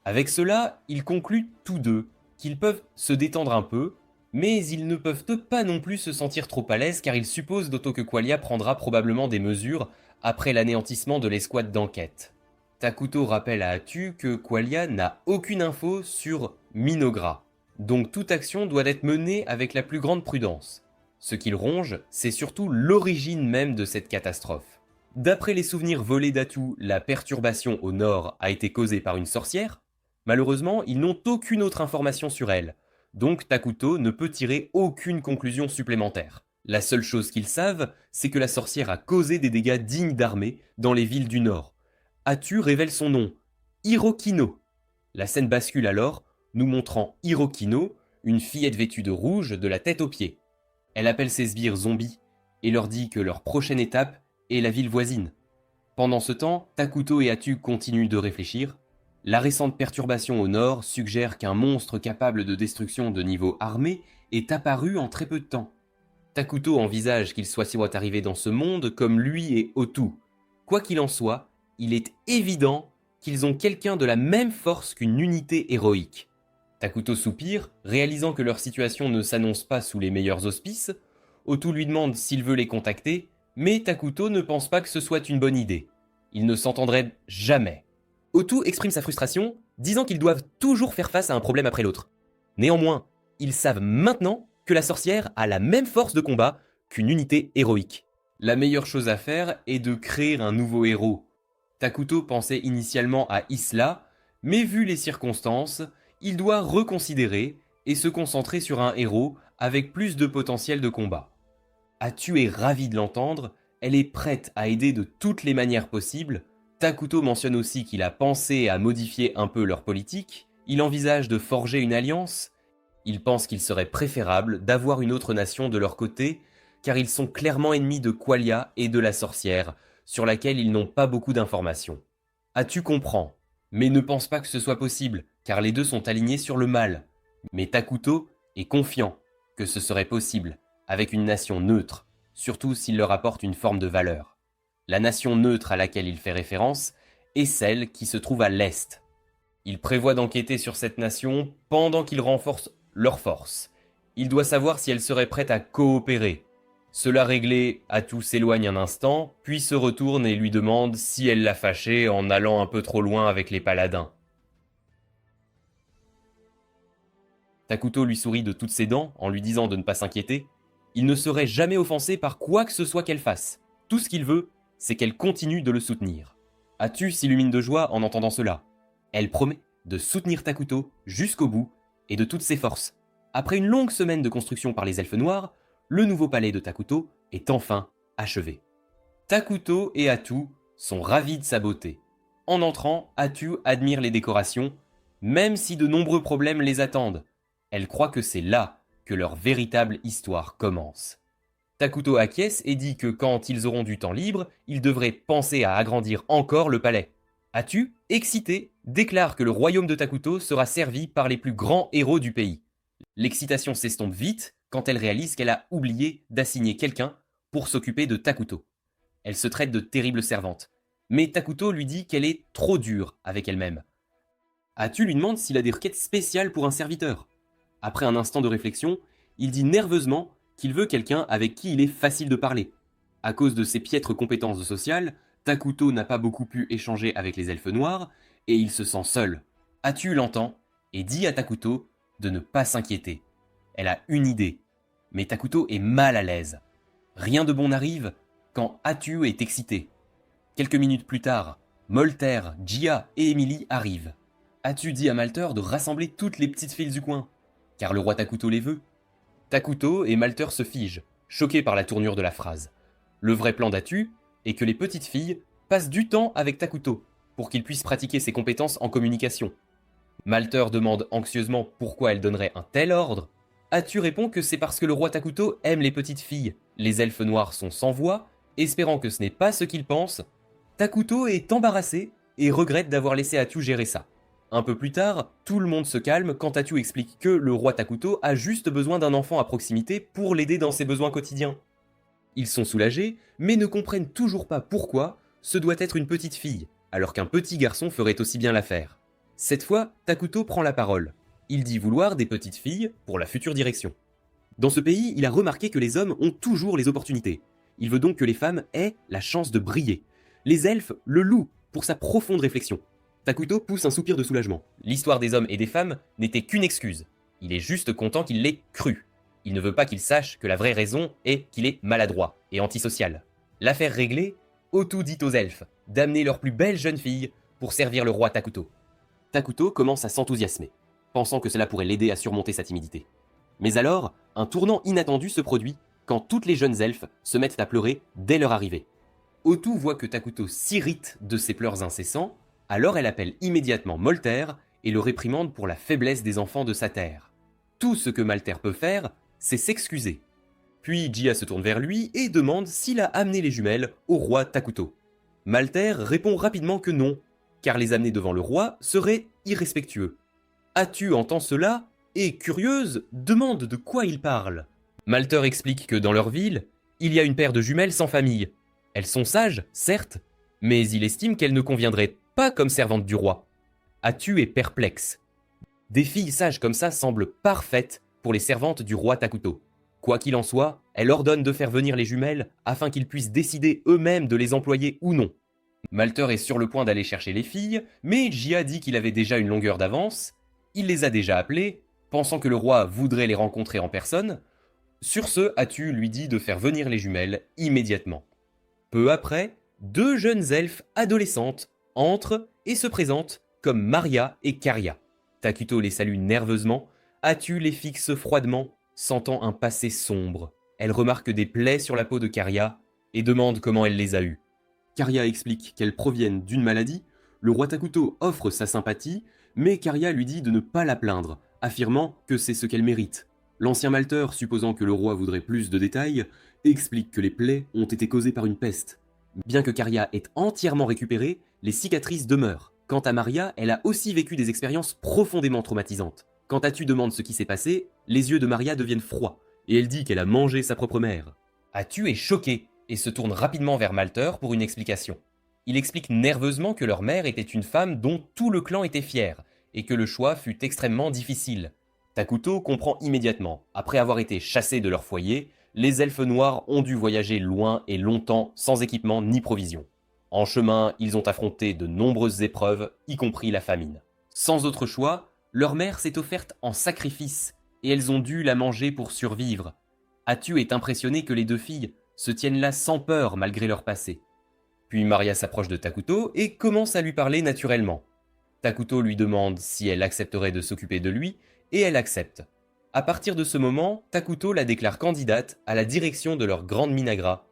Avec cela, ils concluent tous deux qu'ils peuvent se détendre un peu, mais ils ne peuvent pas non plus se sentir trop à l'aise car ils supposent d'autant que Qualia prendra probablement des mesures après l'anéantissement de l'escouade d'enquête. Takuto rappelle à Atu que Qualia n'a aucune info sur Minogra, donc toute action doit être menée avec la plus grande prudence. Ce qu'il ronge, c'est surtout l'origine même de cette catastrophe. D'après les souvenirs volés d'Atu, la perturbation au nord a été causée par une sorcière. Malheureusement, ils n'ont aucune autre information sur elle, donc Takuto ne peut tirer aucune conclusion supplémentaire. La seule chose qu'ils savent, c'est que la sorcière a causé des dégâts dignes d'armée dans les villes du nord. Atu révèle son nom, Hirokino. La scène bascule alors, nous montrant Hirokino, une fillette vêtue de rouge de la tête aux pieds. Elle appelle ses sbires zombies et leur dit que leur prochaine étape est la ville voisine. Pendant ce temps, Takuto et Atu continuent de réfléchir. La récente perturbation au nord suggère qu'un monstre capable de destruction de niveau armé est apparu en très peu de temps. Takuto envisage qu'il soit arrivé dans ce monde comme lui et Otu. Quoi qu'il en soit, il est évident qu'ils ont quelqu'un de la même force qu'une unité héroïque. Takuto soupire, réalisant que leur situation ne s'annonce pas sous les meilleurs auspices. Otu lui demande s'il veut les contacter, mais Takuto ne pense pas que ce soit une bonne idée. Ils ne s'entendraient jamais. Otu exprime sa frustration, disant qu'ils doivent toujours faire face à un problème après l'autre. Néanmoins, ils savent maintenant que la sorcière a la même force de combat qu'une unité héroïque. La meilleure chose à faire est de créer un nouveau héros. Takuto pensait initialement à Isla, mais vu les circonstances, il doit reconsidérer et se concentrer sur un héros avec plus de potentiel de combat. Atu est ravie de l'entendre, elle est prête à aider de toutes les manières possibles. Takuto mentionne aussi qu'il a pensé à modifier un peu leur politique, il envisage de forger une alliance, il pense qu'il serait préférable d'avoir une autre nation de leur côté, car ils sont clairement ennemis de Qualia et de la sorcière, sur laquelle ils n'ont pas beaucoup d'informations. Atu comprend, mais ne pense pas que ce soit possible, car les deux sont alignés sur le mal. Mais Takuto est confiant que ce serait possible, avec une nation neutre, surtout s'il leur apporte une forme de valeur. La nation neutre à laquelle il fait référence est celle qui se trouve à l'est. Il prévoit d'enquêter sur cette nation pendant qu'il renforce leur force. Il doit savoir si elle serait prête à coopérer. Cela réglé, Atu s'éloigne un instant, puis se retourne et lui demande si elle l'a fâché en allant un peu trop loin avec les paladins. Takuto lui sourit de toutes ses dents en lui disant de ne pas s'inquiéter. Il ne serait jamais offensé par quoi que ce soit qu'elle fasse. Tout ce qu'il veut, c'est qu'elle continue de le soutenir. Atu s'illumine de joie en entendant cela. Elle promet de soutenir Takuto jusqu'au bout et de toutes ses forces. Après une longue semaine de construction par les elfes noirs, le nouveau palais de Takuto est enfin achevé. Takuto et Atu sont ravis de sa beauté. En entrant, Atu admire les décorations, même si de nombreux problèmes les attendent. Elle croit que c'est là que leur véritable histoire commence. Takuto acquiesce et dit que quand ils auront du temps libre, ils devraient penser à agrandir encore le palais. Atu, excité, déclare que le royaume de Takuto sera servi par les plus grands héros du pays. L'excitation s'estompe vite quand elle réalise qu'elle a oublié d'assigner quelqu'un pour s'occuper de Takuto. Elle se traite de terrible servante, mais Takuto lui dit qu'elle est trop dure avec elle-même. Atu lui demande s'il a des requêtes spéciales pour un serviteur. Après un instant de réflexion, il dit nerveusement qu'il veut quelqu'un avec qui il est facile de parler. À cause de ses piètres compétences sociales, Takuto n'a pas beaucoup pu échanger avec les elfes noirs et il se sent seul. Atu l'entend et dit à Takuto de ne pas s'inquiéter. Elle a une idée, mais Takuto est mal à l'aise. Rien de bon n'arrive quand Atu est excité. Quelques minutes plus tard, Molter, Jia et Emily arrivent. Atu dit à Malter de rassembler toutes les petites filles du coin, car le roi Takuto les veut. Takuto et Malter se figent, choqués par la tournure de la phrase. Le vrai plan d'Atu est que les petites filles passent du temps avec Takuto, pour qu'il puisse pratiquer ses compétences en communication. Malter demande anxieusement pourquoi elle donnerait un tel ordre. Atu répond que c'est parce que le roi Takuto aime les petites filles. Les elfes noirs sont sans voix, espérant que ce n'est pas ce qu'il pense. Takuto est embarrassé et regrette d'avoir laissé Atu gérer ça. Un peu plus tard, tout le monde se calme quand Atu explique que le roi Takuto a juste besoin d'un enfant à proximité pour l'aider dans ses besoins quotidiens. Ils sont soulagés, mais ne comprennent toujours pas pourquoi ce doit être une petite fille, alors qu'un petit garçon ferait aussi bien l'affaire. Cette fois, Takuto prend la parole. Il dit vouloir des petites filles pour la future direction. Dans ce pays, il a remarqué que les hommes ont toujours les opportunités. Il veut donc que les femmes aient la chance de briller. Les elfes le louent pour sa profonde réflexion. Takuto pousse un soupir de soulagement. L'histoire des hommes et des femmes n'était qu'une excuse. Il est juste content qu'il l'ait cru. Il ne veut pas qu'il sache que la vraie raison est qu'il est maladroit et antisocial. L'affaire réglée, Otu dit aux elfes d'amener leurs plus belles jeunes filles pour servir le roi Takuto. Takuto commence à s'enthousiasmer, pensant que cela pourrait l'aider à surmonter sa timidité. Mais alors, un tournant inattendu se produit quand toutes les jeunes elfes se mettent à pleurer dès leur arrivée. Otu voit que Takuto s'irrite de ses pleurs incessants, alors elle appelle immédiatement Molter et le réprimande pour la faiblesse des enfants de sa terre. Tout ce que Malter peut faire, c'est s'excuser. Puis Jia se tourne vers lui et demande s'il a amené les jumelles au roi Takuto. Malter répond rapidement que non, car les amener devant le roi serait irrespectueux. Atu entend cela et, curieuse, demande de quoi il parle. Malter explique que dans leur ville, il y a une paire de jumelles sans famille. Elles sont sages, certes, mais il estime qu'elles ne conviendraient pas comme servantes du roi. Atu est perplexe. Des filles sages comme ça semblent parfaites pour les servantes du roi Takuto. Quoi qu'il en soit, elle ordonne de faire venir les jumelles afin qu'ils puissent décider eux-mêmes de les employer ou non. Malter est sur le point d'aller chercher les filles, mais Jia dit qu'il avait déjà une longueur d'avance. Il les a déjà appelées, pensant que le roi voudrait les rencontrer en personne. Sur ce, Atu lui dit de faire venir les jumelles immédiatement. Peu après, deux jeunes elfes adolescentes entrent et se présentent comme Maria et Karia. Takuto les salue nerveusement, Atu les fixe froidement, sentant un passé sombre. Elle remarque des plaies sur la peau de Karia et demande comment elle les a eues. Karia explique qu'elles proviennent d'une maladie, le roi Takuto offre sa sympathie, mais Karia lui dit de ne pas la plaindre, affirmant que c'est ce qu'elle mérite. L'ancien Malter, supposant que le roi voudrait plus de détails, explique que les plaies ont été causées par une peste. Bien que Karia ait entièrement récupéré, les cicatrices demeurent. Quant à Maria, elle a aussi vécu des expériences profondément traumatisantes. Quand Atu demande ce qui s'est passé, les yeux de Maria deviennent froids, et elle dit qu'elle a mangé sa propre mère. Atu est choqué, et se tourne rapidement vers Malter pour une explication. Il explique nerveusement que leur mère était une femme dont tout le clan était fier, et que le choix fut extrêmement difficile. Takuto comprend immédiatement. Après avoir été chassés de leur foyer, les elfes noirs ont dû voyager loin et longtemps sans équipement ni provisions. En chemin, ils ont affronté de nombreuses épreuves, y compris la famine. Sans autre choix, leur mère s'est offerte en sacrifice, et elles ont dû la manger pour survivre. Atu est impressionné que les deux filles se tiennent là sans peur malgré leur passé. Puis Maria s'approche de Takuto et commence à lui parler naturellement. Takuto lui demande si elle accepterait de s'occuper de lui, et elle accepte. À partir de ce moment, Takuto la déclare candidate à la direction de leur grande minagra.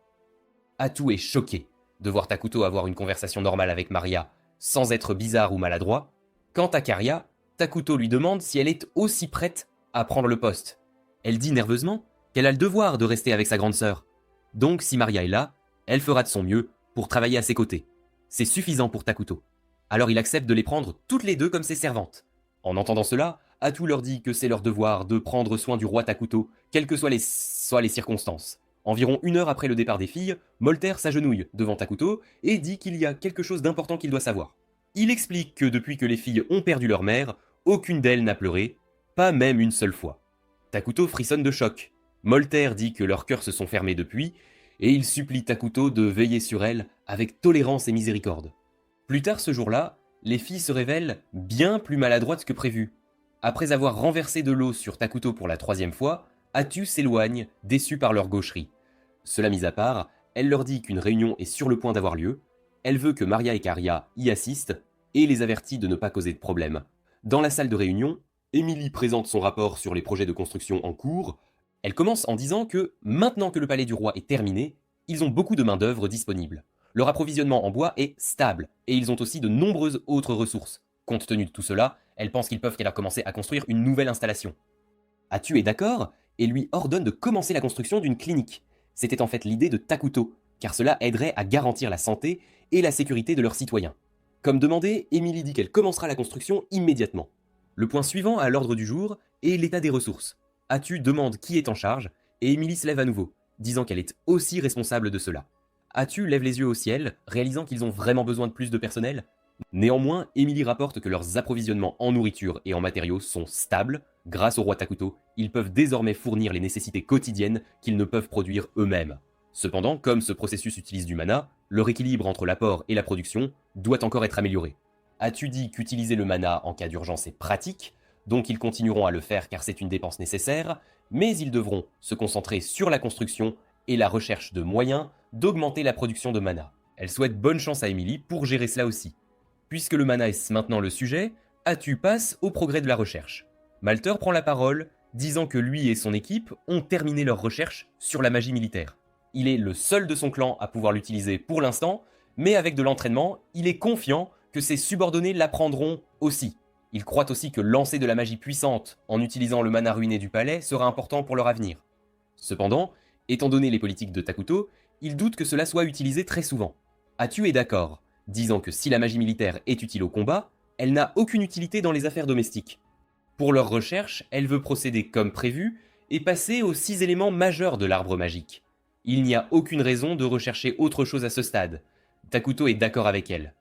Atu est choqué de voir Takuto avoir une conversation normale avec Maria, sans être bizarre ou maladroit. Quant à Karia, Takuto lui demande si elle est aussi prête à prendre le poste. Elle dit nerveusement qu'elle a le devoir de rester avec sa grande sœur. Donc si Maria est là, elle fera de son mieux pour travailler à ses côtés. C'est suffisant pour Takuto. Alors il accepte de les prendre toutes les deux comme ses servantes. En entendant cela, Atu leur dit que c'est leur devoir de prendre soin du roi Takuto, quelles que soient les circonstances. Environ 1 heure après le départ des filles, Molter s'agenouille devant Takuto et dit qu'il y a quelque chose d'important qu'il doit savoir. Il explique que depuis que les filles ont perdu leur mère, aucune d'elles n'a pleuré, pas même une seule fois. Takuto frissonne de choc. Molter dit que leurs cœurs se sont fermés depuis, et il supplie Takuto de veiller sur elles avec tolérance et miséricorde. Plus tard ce jour-là, les filles se révèlent bien plus maladroites que prévu. Après avoir renversé de l'eau sur Takuto pour la 3e fois, Atu s'éloigne, déçue par leur gaucherie. Cela mis à part, elle leur dit qu'une réunion est sur le point d'avoir lieu, elle veut que Maria et Karia y assistent, et les avertit de ne pas causer de problème. Dans la salle de réunion, Emily présente son rapport sur les projets de construction en cours. Elle commence en disant que, maintenant que le palais du roi est terminé, ils ont beaucoup de main-d'œuvre disponible. Leur approvisionnement en bois est stable, et ils ont aussi de nombreuses autres ressources. Compte tenu de tout cela, elle pense qu'ils peuvent qu'elle a commencé à construire une nouvelle installation. Atu est d'accord, et lui ordonne de commencer la construction d'une clinique. C'était en fait l'idée de Takuto, car cela aiderait à garantir la santé et la sécurité de leurs citoyens. Comme demandé, Emily dit qu'elle commencera la construction immédiatement. Le point suivant à l'ordre du jour est l'état des ressources. Atu demande qui est en charge, et Emily se lève à nouveau, disant qu'elle est aussi responsable de cela. Atu lève les yeux au ciel, réalisant qu'ils ont vraiment besoin de plus de personnel. Néanmoins, Emily rapporte que leurs approvisionnements en nourriture et en matériaux sont stables. Grâce au roi Takuto, ils peuvent désormais fournir les nécessités quotidiennes qu'ils ne peuvent produire eux-mêmes. Cependant, comme ce processus utilise du mana, leur équilibre entre l'apport et la production doit encore être amélioré. Atu dit qu'utiliser le mana en cas d'urgence est pratique, donc ils continueront à le faire car c'est une dépense nécessaire, mais ils devront se concentrer sur la construction et la recherche de moyens d'augmenter la production de mana. Elle souhaite bonne chance à Emily pour gérer cela aussi. Puisque le mana est maintenant le sujet, Atu passe au progrès de la recherche. Malter prend la parole, disant que lui et son équipe ont terminé leur recherche sur la magie militaire. Il est le seul de son clan à pouvoir l'utiliser pour l'instant, mais avec de l'entraînement, il est confiant que ses subordonnés l'apprendront aussi. Il croit aussi que lancer de la magie puissante en utilisant le mana ruiné du palais sera important pour leur avenir. Cependant, étant donné les politiques de Takuto, il doute que cela soit utilisé très souvent. Atu est d'accord, disant que si la magie militaire est utile au combat, elle n'a aucune utilité dans les affaires domestiques. Pour leur recherche, elle veut procéder comme prévu et passer aux 6 éléments majeurs de l'arbre magique. Il n'y a aucune raison de rechercher autre chose à ce stade. Takuto est d'accord avec elle.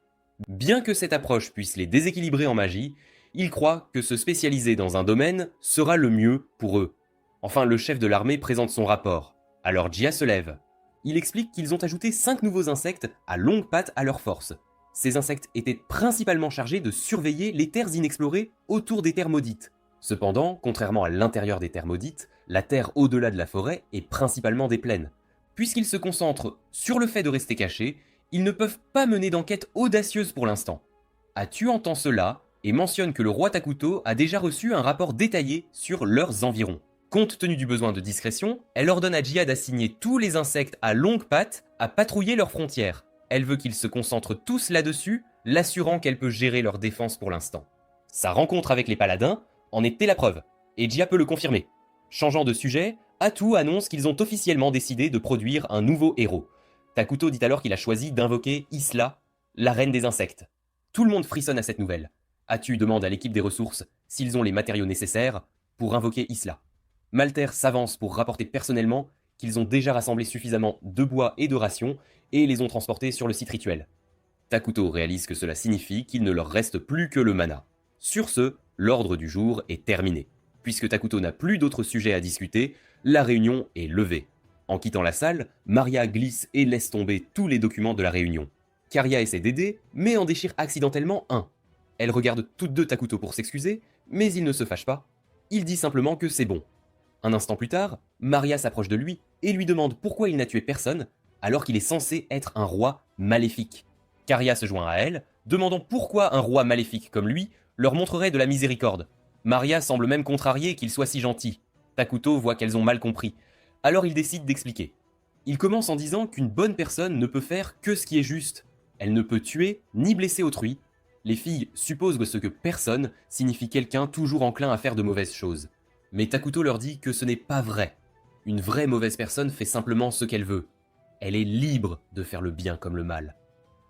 Bien que cette approche puisse les déséquilibrer en magie, il croit que se spécialiser dans un domaine sera le mieux pour eux. Enfin, le chef de l'armée présente son rapport. Alors Jia se lève. Il explique qu'ils ont ajouté 5 nouveaux insectes à longues pattes à leur force. Ces insectes étaient principalement chargés de surveiller les terres inexplorées autour des terres maudites. Cependant, contrairement à l'intérieur des terres maudites, la terre au-delà de la forêt est principalement des plaines. Puisqu'ils se concentrent sur le fait de rester cachés, ils ne peuvent pas mener d'enquête audacieuse pour l'instant. Atu entend cela et mentionne que le roi Takuto a déjà reçu un rapport détaillé sur leurs environs. Compte tenu du besoin de discrétion, elle ordonne à Jia d'assigner tous les insectes à longues pattes à patrouiller leurs frontières. Elle veut qu'ils se concentrent tous là-dessus, l'assurant qu'elle peut gérer leur défense pour l'instant. Sa rencontre avec les paladins en était la preuve, et Jia peut le confirmer. Changeant de sujet, Atu annonce qu'ils ont officiellement décidé de produire un nouveau héros. Takuto dit alors qu'il a choisi d'invoquer Isla, la reine des insectes. Tout le monde frissonne à cette nouvelle. Atu demande à l'équipe des ressources s'ils ont les matériaux nécessaires pour invoquer Isla. Malter s'avance pour rapporter personnellement qu'ils ont déjà rassemblé suffisamment de bois et de rations et les ont transportés sur le site rituel. Takuto réalise que cela signifie qu'il ne leur reste plus que le mana. Sur ce, l'ordre du jour est terminé. Puisque Takuto n'a plus d'autres sujets à discuter, la réunion est levée. En quittant la salle, Maria glisse et laisse tomber tous les documents de la réunion. Karia essaie d'aider, mais en déchire accidentellement un. Elle regarde toutes deux Takuto pour s'excuser, mais il ne se fâche pas. Il dit simplement que c'est bon. Un instant plus tard, Maria s'approche de lui et lui demande pourquoi il n'a tué personne, alors qu'il est censé être un roi maléfique. Karia se joint à elle, demandant pourquoi un roi maléfique comme lui leur montrerait de la miséricorde. Maria semble même contrariée qu'il soit si gentil. Takuto voit qu'elles ont mal compris, alors il décide d'expliquer. Il commence en disant qu'une bonne personne ne peut faire que ce qui est juste. Elle ne peut tuer ni blesser autrui. Les filles supposent que ce que personne signifie quelqu'un toujours enclin à faire de mauvaises choses. Mais Takuto leur dit que ce n'est pas vrai. Une vraie mauvaise personne fait simplement ce qu'elle veut. Elle est libre de faire le bien comme le mal.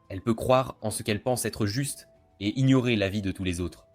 Elle peut croire en ce qu'elle pense être juste et ignorer l'avis de tous les autres.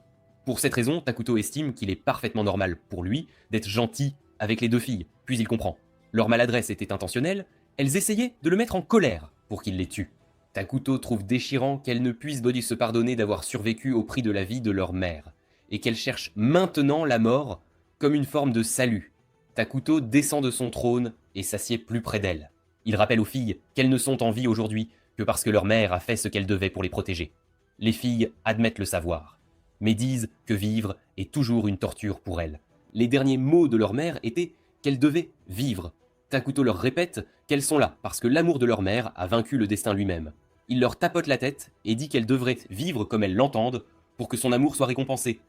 Pour cette raison, Takuto estime qu'il est parfaitement normal pour lui d'être gentil avec les deux filles, puis il comprend. Leur maladresse était intentionnelle, elles essayaient de le mettre en colère pour qu'il les tue. Takuto trouve déchirant qu'elles ne puissent se pardonner d'avoir survécu au prix de la vie de leur mère, et qu'elles cherchent maintenant la mort comme une forme de salut. Takuto descend de son trône et s'assied plus près d'elles. Il rappelle aux filles qu'elles ne sont en vie aujourd'hui que parce que leur mère a fait ce qu'elle devait pour les protéger. Les filles admettent le savoir, mais disent que vivre est toujours une torture pour elles. Les derniers mots de leur mère étaient qu'elles devaient vivre. Takuto leur répète qu'elles sont là parce que l'amour de leur mère a vaincu le destin lui-même. Il leur tapote la tête et dit qu'elles devraient vivre comme elles l'entendent pour que son amour soit récompensé.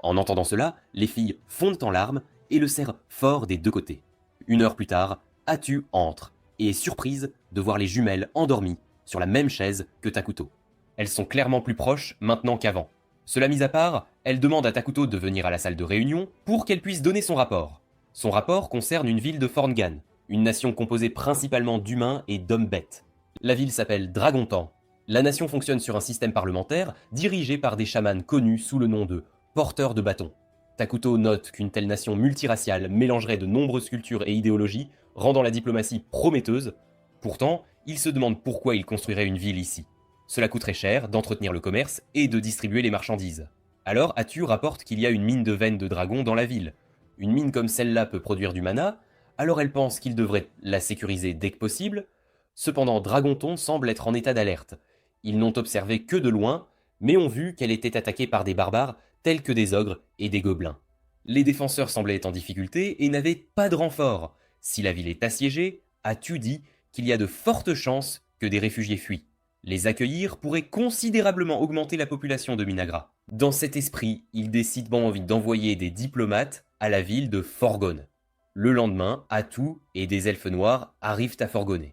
En entendant cela, les filles fondent en larmes et le serrent fort des deux côtés. 1 heure plus tard, Atu entre et est surprise de voir les jumelles endormies sur la même chaise que Takuto. Elles sont clairement plus proches maintenant qu'avant. Cela mis à part, elle demande à Takuto de venir à la salle de réunion pour qu'elle puisse donner son rapport. Son rapport concerne une ville de Forngan, une nation composée principalement d'humains et d'hommes-bêtes. La ville s'appelle Dragontan. La nation fonctionne sur un système parlementaire dirigé par des chamans connus sous le nom de porteurs de bâtons. Takuto note qu'une telle nation multiraciale mélangerait de nombreuses cultures et idéologies, rendant la diplomatie prometteuse. Pourtant, il se demande pourquoi il construirait une ville ici. Cela coûterait cher d'entretenir le commerce et de distribuer les marchandises. Alors Atu rapporte qu'il y a une mine de veines de dragon dans la ville. Une mine comme celle-là peut produire du mana, alors elle pense qu'il devrait la sécuriser dès que possible. Cependant, Dragonton semble être en état d'alerte. Ils n'ont observé que de loin, mais ont vu qu'elle était attaquée par des barbares tels que des ogres et des gobelins. Les défenseurs semblaient en difficulté et n'avaient pas de renfort. Si la ville est assiégée, Atu dit qu'il y a de fortes chances que des réfugiés fuient. Les accueillir pourrait considérablement augmenter la population de Minagra. Dans cet esprit, il décide d'envoyer des diplomates à la ville de Forgone. Le lendemain, Atu et des elfes noirs arrivent à Forgone.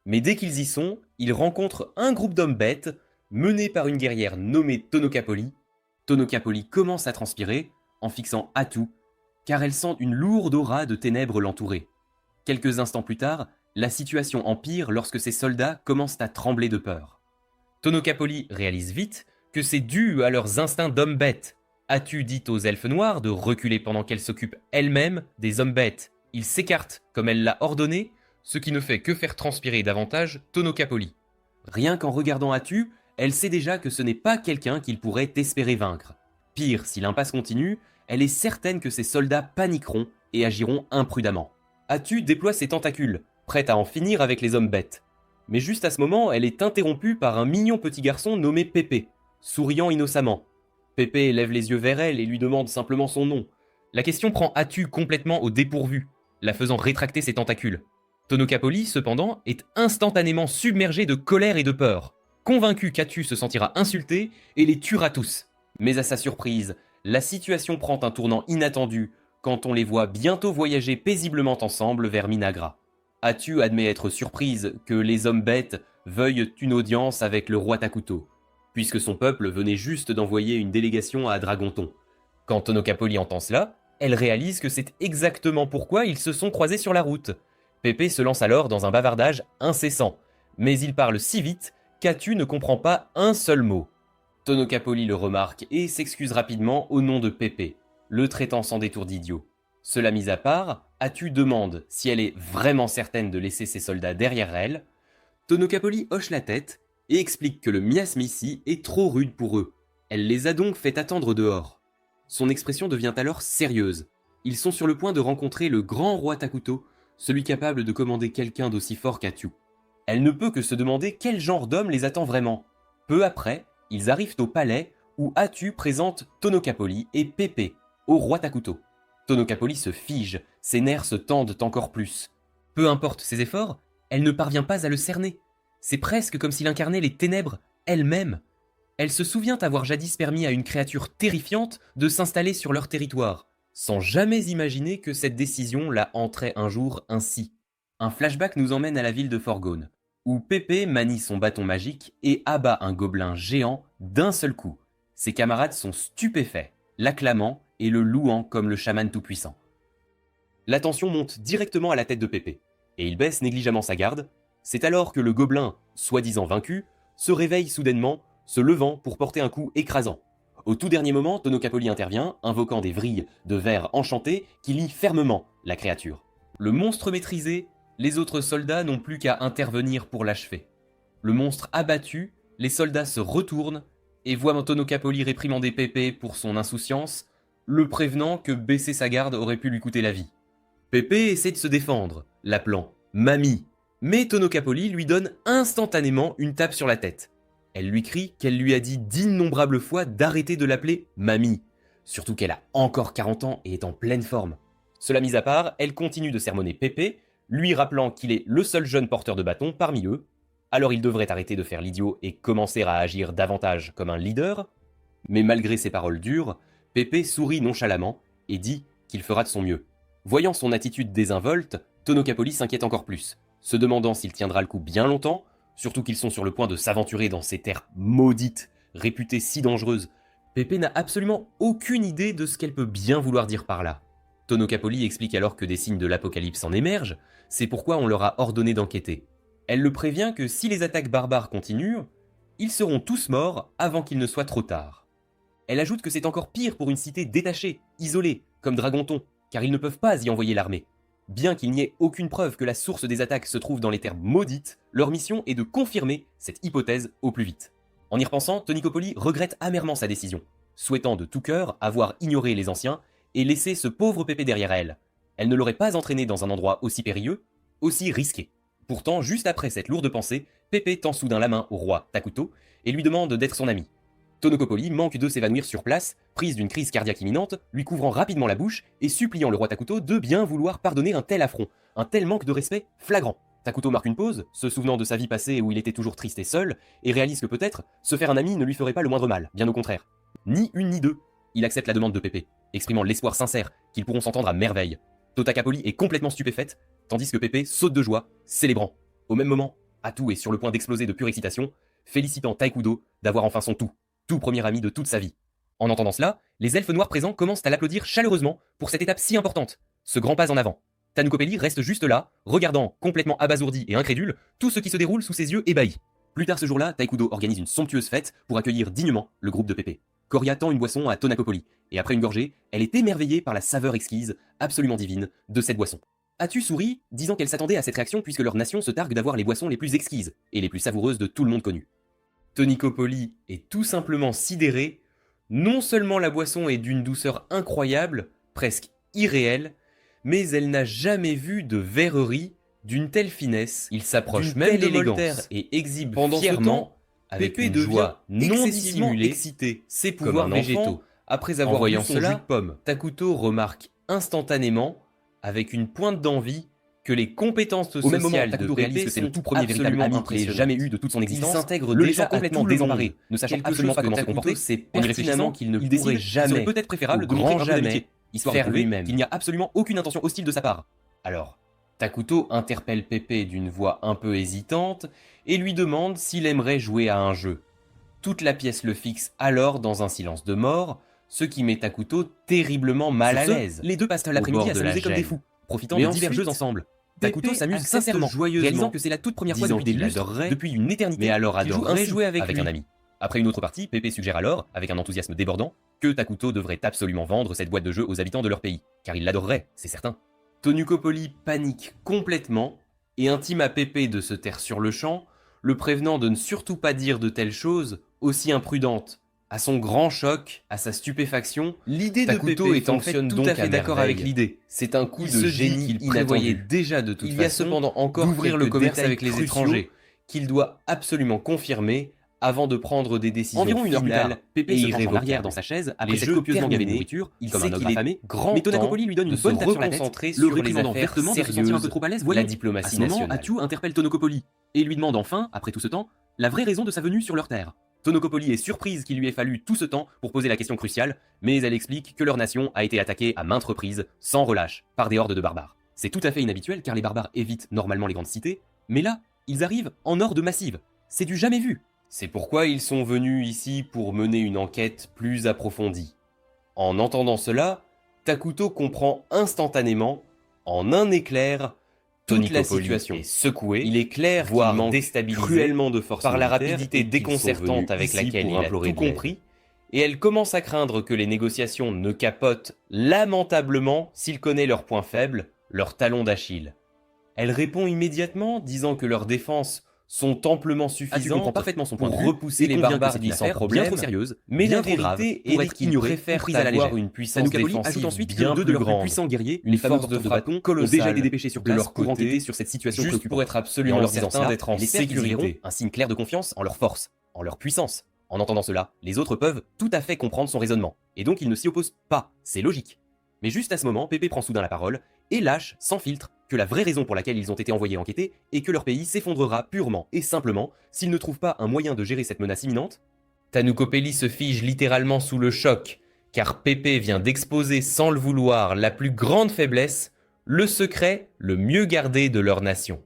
Mais dès qu'ils y sont, ils rencontrent un groupe d'hommes bêtes mené par une guerrière nommée Tonokapoli. Tonokapoli commence à transpirer en fixant Atu, car elle sent une lourde aura de ténèbres l'entourer. Quelques instants plus tard, la situation empire lorsque ses soldats commencent à trembler de peur. Tonokapoli réalise vite que c'est dû à leurs instincts d'hommes bêtes. Atu dit aux elfes noirs de reculer pendant qu'elle s'occupe elle-même des hommes bêtes. Ils s'écartent comme elle l'a ordonné, ce qui ne fait que faire transpirer davantage Tonokapoli. Rien qu'en regardant Atu, elle sait déjà que ce n'est pas quelqu'un qu'il pourrait espérer vaincre. Pire, si l'impasse continue, elle est certaine que ses soldats paniqueront et agiront imprudemment. Atu déploie ses tentacules, prête à en finir avec les hommes bêtes. Mais juste à ce moment, elle est interrompue par un mignon petit garçon nommé Pépé, souriant innocemment. Pépé lève les yeux vers elle et lui demande simplement son nom. La question prend Atu complètement au dépourvu, la faisant rétracter ses tentacules. Tonokapoli, cependant, est instantanément submergé de colère et de peur, convaincu qu'Atu se sentira insulté et les tuera tous. Mais à sa surprise, la situation prend un tournant inattendu quand on les voit bientôt voyager paisiblement ensemble vers Minagra. Atu admet être surprise que les hommes bêtes veuillent une audience avec le roi Takuto, puisque son peuple venait juste d'envoyer une délégation à Dragonton. Quand Tonokapoli entend cela, elle réalise que c'est exactement pourquoi ils se sont croisés sur la route. Pépé se lance alors dans un bavardage incessant, mais il parle si vite qu'Atu ne comprend pas un seul mot. Tonokapoli le remarque et s'excuse rapidement au nom de Pépé, le traitant sans détour d'idiot. Cela mis à part, Atu demande si elle est vraiment certaine de laisser ses soldats derrière elle. Tonokapoli hoche la tête et explique que le miasme ici est trop rude pour eux. Elle les a donc fait attendre dehors. Son expression devient alors sérieuse. Ils sont sur le point de rencontrer le grand roi Takuto, celui capable de commander quelqu'un d'aussi fort qu'Atu. Elle ne peut que se demander quel genre d'homme les attend vraiment. Peu après, ils arrivent au palais où Atu présente Tonokapoli et Pépé au roi Takuto. Tonokapoli se fige, ses nerfs se tendent encore plus. Peu importe ses efforts, elle ne parvient pas à le cerner. C'est presque comme s'il incarnait les ténèbres elle-même. Elle se souvient avoir jadis permis à une créature terrifiante de s'installer sur leur territoire, sans jamais imaginer que cette décision la hanterait un jour ainsi. Un flashback nous emmène à la ville de Forgone, où Pépé manie son bâton magique et abat un gobelin géant d'un seul coup. Ses camarades sont stupéfaits, l'acclamant et le louant comme le chaman tout-puissant. La tension monte directement à la tête de Pépé, et il baisse négligemment sa garde. C'est alors que le gobelin, soi-disant vaincu, se réveille soudainement, se levant pour porter un coup écrasant. Au tout dernier moment, Tonokapoli intervient, invoquant des vrilles de verre enchanté qui lient fermement la créature. Le monstre maîtrisé, les autres soldats n'ont plus qu'à intervenir pour l'achever. Le monstre abattu, les soldats se retournent et voient Tonokapoli réprimander Pépé pour son insouciance, le prévenant que baisser sa garde aurait pu lui coûter la vie. Pépé essaie de se défendre, l'appelant « Mamie », mais Tonokapoli lui donne instantanément une tape sur la tête. Elle lui crie qu'elle lui a dit d'innombrables fois d'arrêter de l'appeler « Mamie », surtout qu'elle a encore 40 ans et est en pleine forme. Cela mis à part, elle continue de sermonner Pépé, lui rappelant qu'il est le seul jeune porteur de bâton parmi eux, alors il devrait arrêter de faire l'idiot et commencer à agir davantage comme un leader. Mais malgré ses paroles dures, Pépé sourit nonchalamment et dit qu'il fera de son mieux. Voyant son attitude désinvolte, Tonokapoli s'inquiète encore plus, se demandant s'il tiendra le coup bien longtemps, surtout qu'ils sont sur le point de s'aventurer dans ces terres maudites, réputées si dangereuses. Pépé n'a absolument aucune idée de ce qu'elle peut bien vouloir dire par là. Tonokapoli explique alors que des signes de l'apocalypse en émergent, c'est pourquoi on leur a ordonné d'enquêter. Elle le prévient que si les attaques barbares continuent, ils seront tous morts avant qu'il ne soit trop tard. Elle ajoute que c'est encore pire pour une cité détachée, isolée, comme Dragonton, car ils ne peuvent pas y envoyer l'armée. Bien qu'il n'y ait aucune preuve que la source des attaques se trouve dans les terres maudites, leur mission est de confirmer cette hypothèse au plus vite. En y repensant, Tonokapoli regrette amèrement sa décision, souhaitant de tout cœur avoir ignoré les anciens et laissé ce pauvre Pépé derrière elle. Elle ne l'aurait pas entraîné dans un endroit aussi périlleux, aussi risqué. Pourtant, juste après cette lourde pensée, Pépé tend soudain la main au roi Takuto et lui demande d'être son ami. Tonokapoli manque de s'évanouir sur place, prise d'une crise cardiaque imminente, lui couvrant rapidement la bouche et suppliant le roi Takuto de bien vouloir pardonner un tel affront, un tel manque de respect flagrant. Takuto marque une pause, se souvenant de sa vie passée où il était toujours triste et seul, et réalise que peut-être, se faire un ami ne lui ferait pas le moindre mal, bien au contraire. Ni une ni deux. Il accepte la demande de Pépé, exprimant l'espoir sincère qu'ils pourront s'entendre à merveille. Tonokapoli est complètement stupéfaite, tandis que Pépé saute de joie, célébrant. Au même moment, Atu est sur le point d'exploser de pure excitation, félicitant Taikudo d'avoir enfin son tout premier ami de toute sa vie. En entendant cela, les elfes noirs présents commencent à l'applaudir chaleureusement pour cette étape si importante, ce grand pas en avant. Tonokapoli reste juste là, regardant, complètement abasourdi et incrédule, tout ce qui se déroule sous ses yeux ébahis. Plus tard ce jour-là, Taikudo organise une somptueuse fête pour accueillir dignement le groupe de Pépé. Coria tend une boisson à Tonokapoli, et après une gorgée, elle est émerveillée par la saveur exquise, absolument divine, de cette boisson. Atu sourit, disant qu'elle s'attendait à cette réaction puisque leur nation se targue d'avoir les boissons les plus exquises et les plus savoureuses de tout le monde connu. Tonokapoli est tout simplement sidéré. Non seulement la boisson est d'une douceur incroyable, presque irréelle, mais elle n'a jamais vu de verrerie d'une telle finesse. Il s'approche même de Voltaire et exhibe pendant fièrement, avec une joie non dissimulée, excité, ses pouvoirs végétaux. Après avoir voyant cela, pomme, Takuto remarque instantanément, avec une pointe d'envie, que les compétences sociales de Pépé sont le tout premier véritable ami qu'il ait jamais eu de toute son existence. Il s'intègre déjà complètement désemparé, ne sachant absolument pas comment se comporter. C'est pertinemment qu'il ne pourrait jamais, peut-être préférable de montrer un peu d'amitié, histoire de prouver qu'il n'y a absolument aucune intention hostile de sa part. Alors, Takuto interpelle Pépé d'une voix un peu hésitante et lui demande s'il aimerait jouer à un jeu. Toute la pièce le fixe alors dans un silence de mort, ce qui met Takuto terriblement mal à l'aise. Les deux passent l'après-midi à s'amuser comme des fous, profitant de divers jeux ensemble. Takuto s'amuse sincèrement, réalisant que c'est la toute première fois depuis des lustres, depuis une éternité, mais alors adorerait jouer avec un ami. Après une autre partie, Pépé suggère alors, avec un enthousiasme débordant, que Takuto devrait absolument vendre cette boîte de jeu aux habitants de leur pays, car il l'adorerait, c'est certain. Tonokapoli panique complètement et intime à Pépé de se taire sur le champ, le prévenant de ne surtout pas dire de telles choses aussi imprudentes. À son grand choc, à sa stupéfaction, l'idée de Takuto est en fait tout à fait d'accord avec l'idée. C'est un coup de génie qu'il prévoyait déjà de toute façon. Il y a cependant encore d'ouvrir le commerce avec les étrangers, qu'il doit absolument confirmer avant de prendre des décisions environ une heure finales. Plus tard, Pépé se penche en arrière dans sa chaise après cette copieusement gavée de nourriture, il comme un ogre affamé, mais Tonokapoli lui donne une bonne tape sur la tête, le réprimandant vertement de se sentir un peu trop à l'aise. La diplomatie nationale. Atu interpelle Tonokapoli et lui demande enfin, après tout ce temps, la vraie raison de sa venue sur leur terre. Tonokapoli est surprise qu'il lui ait fallu tout ce temps pour poser la question cruciale, mais elle explique que leur nation a été attaquée à maintes reprises, sans relâche, par des hordes de barbares. C'est tout à fait inhabituel car les barbares évitent normalement les grandes cités, mais là, ils arrivent en hordes massives. C'est du jamais vu. C'est pourquoi ils sont venus ici pour mener une enquête plus approfondie. En entendant cela, Takuto comprend instantanément, en un éclair, Toute la situation est secouée, il est clair voire déstabilisé cruellement de force par la rapidité déconcertante avec laquelle il a tout compris, et elle commence à craindre que les négociations ne capotent lamentablement s'il connaît leurs points faibles, leurs talons d'Achille. Elle répond immédiatement, disant que leurs défenses sont amplement suffisantes parfaitement son point pour de vue repousser les barbardis sans problème, trop sérieuse, mais bien la trop grave vérité pour est être qu'ils ignorée ou préfèrent prise à la avoir légère. une puissance Tanoukapoli ajoute défensive ensuite bien que deux de plus leurs plus grande, puissants guerriers, une les fameux force de porteurs de frappe bâton, ont colossale déjà été dépêchés sur de place leur pour côté, enquêter sur cette situation juste préoccupante. pour être Et en absolument leur disant certain cela, d'être en les cercles verront sécurité. un signe clair de confiance en leur force, en leur puissance. En entendant cela, les autres peuvent tout à fait comprendre son raisonnement, et donc ils ne s'y opposent pas, c'est logique. Mais juste à ce moment, Pépé prend soudain la parole et lâche, sans filtre, que la vraie raison pour laquelle ils ont été envoyés enquêter est que leur pays s'effondrera purement et simplement s'ils ne trouvent pas un moyen de gérer cette menace imminente. Tanoukapeli se fige littéralement sous le choc, car Pépé vient d'exposer sans le vouloir la plus grande faiblesse, le secret le mieux gardé de leur nation.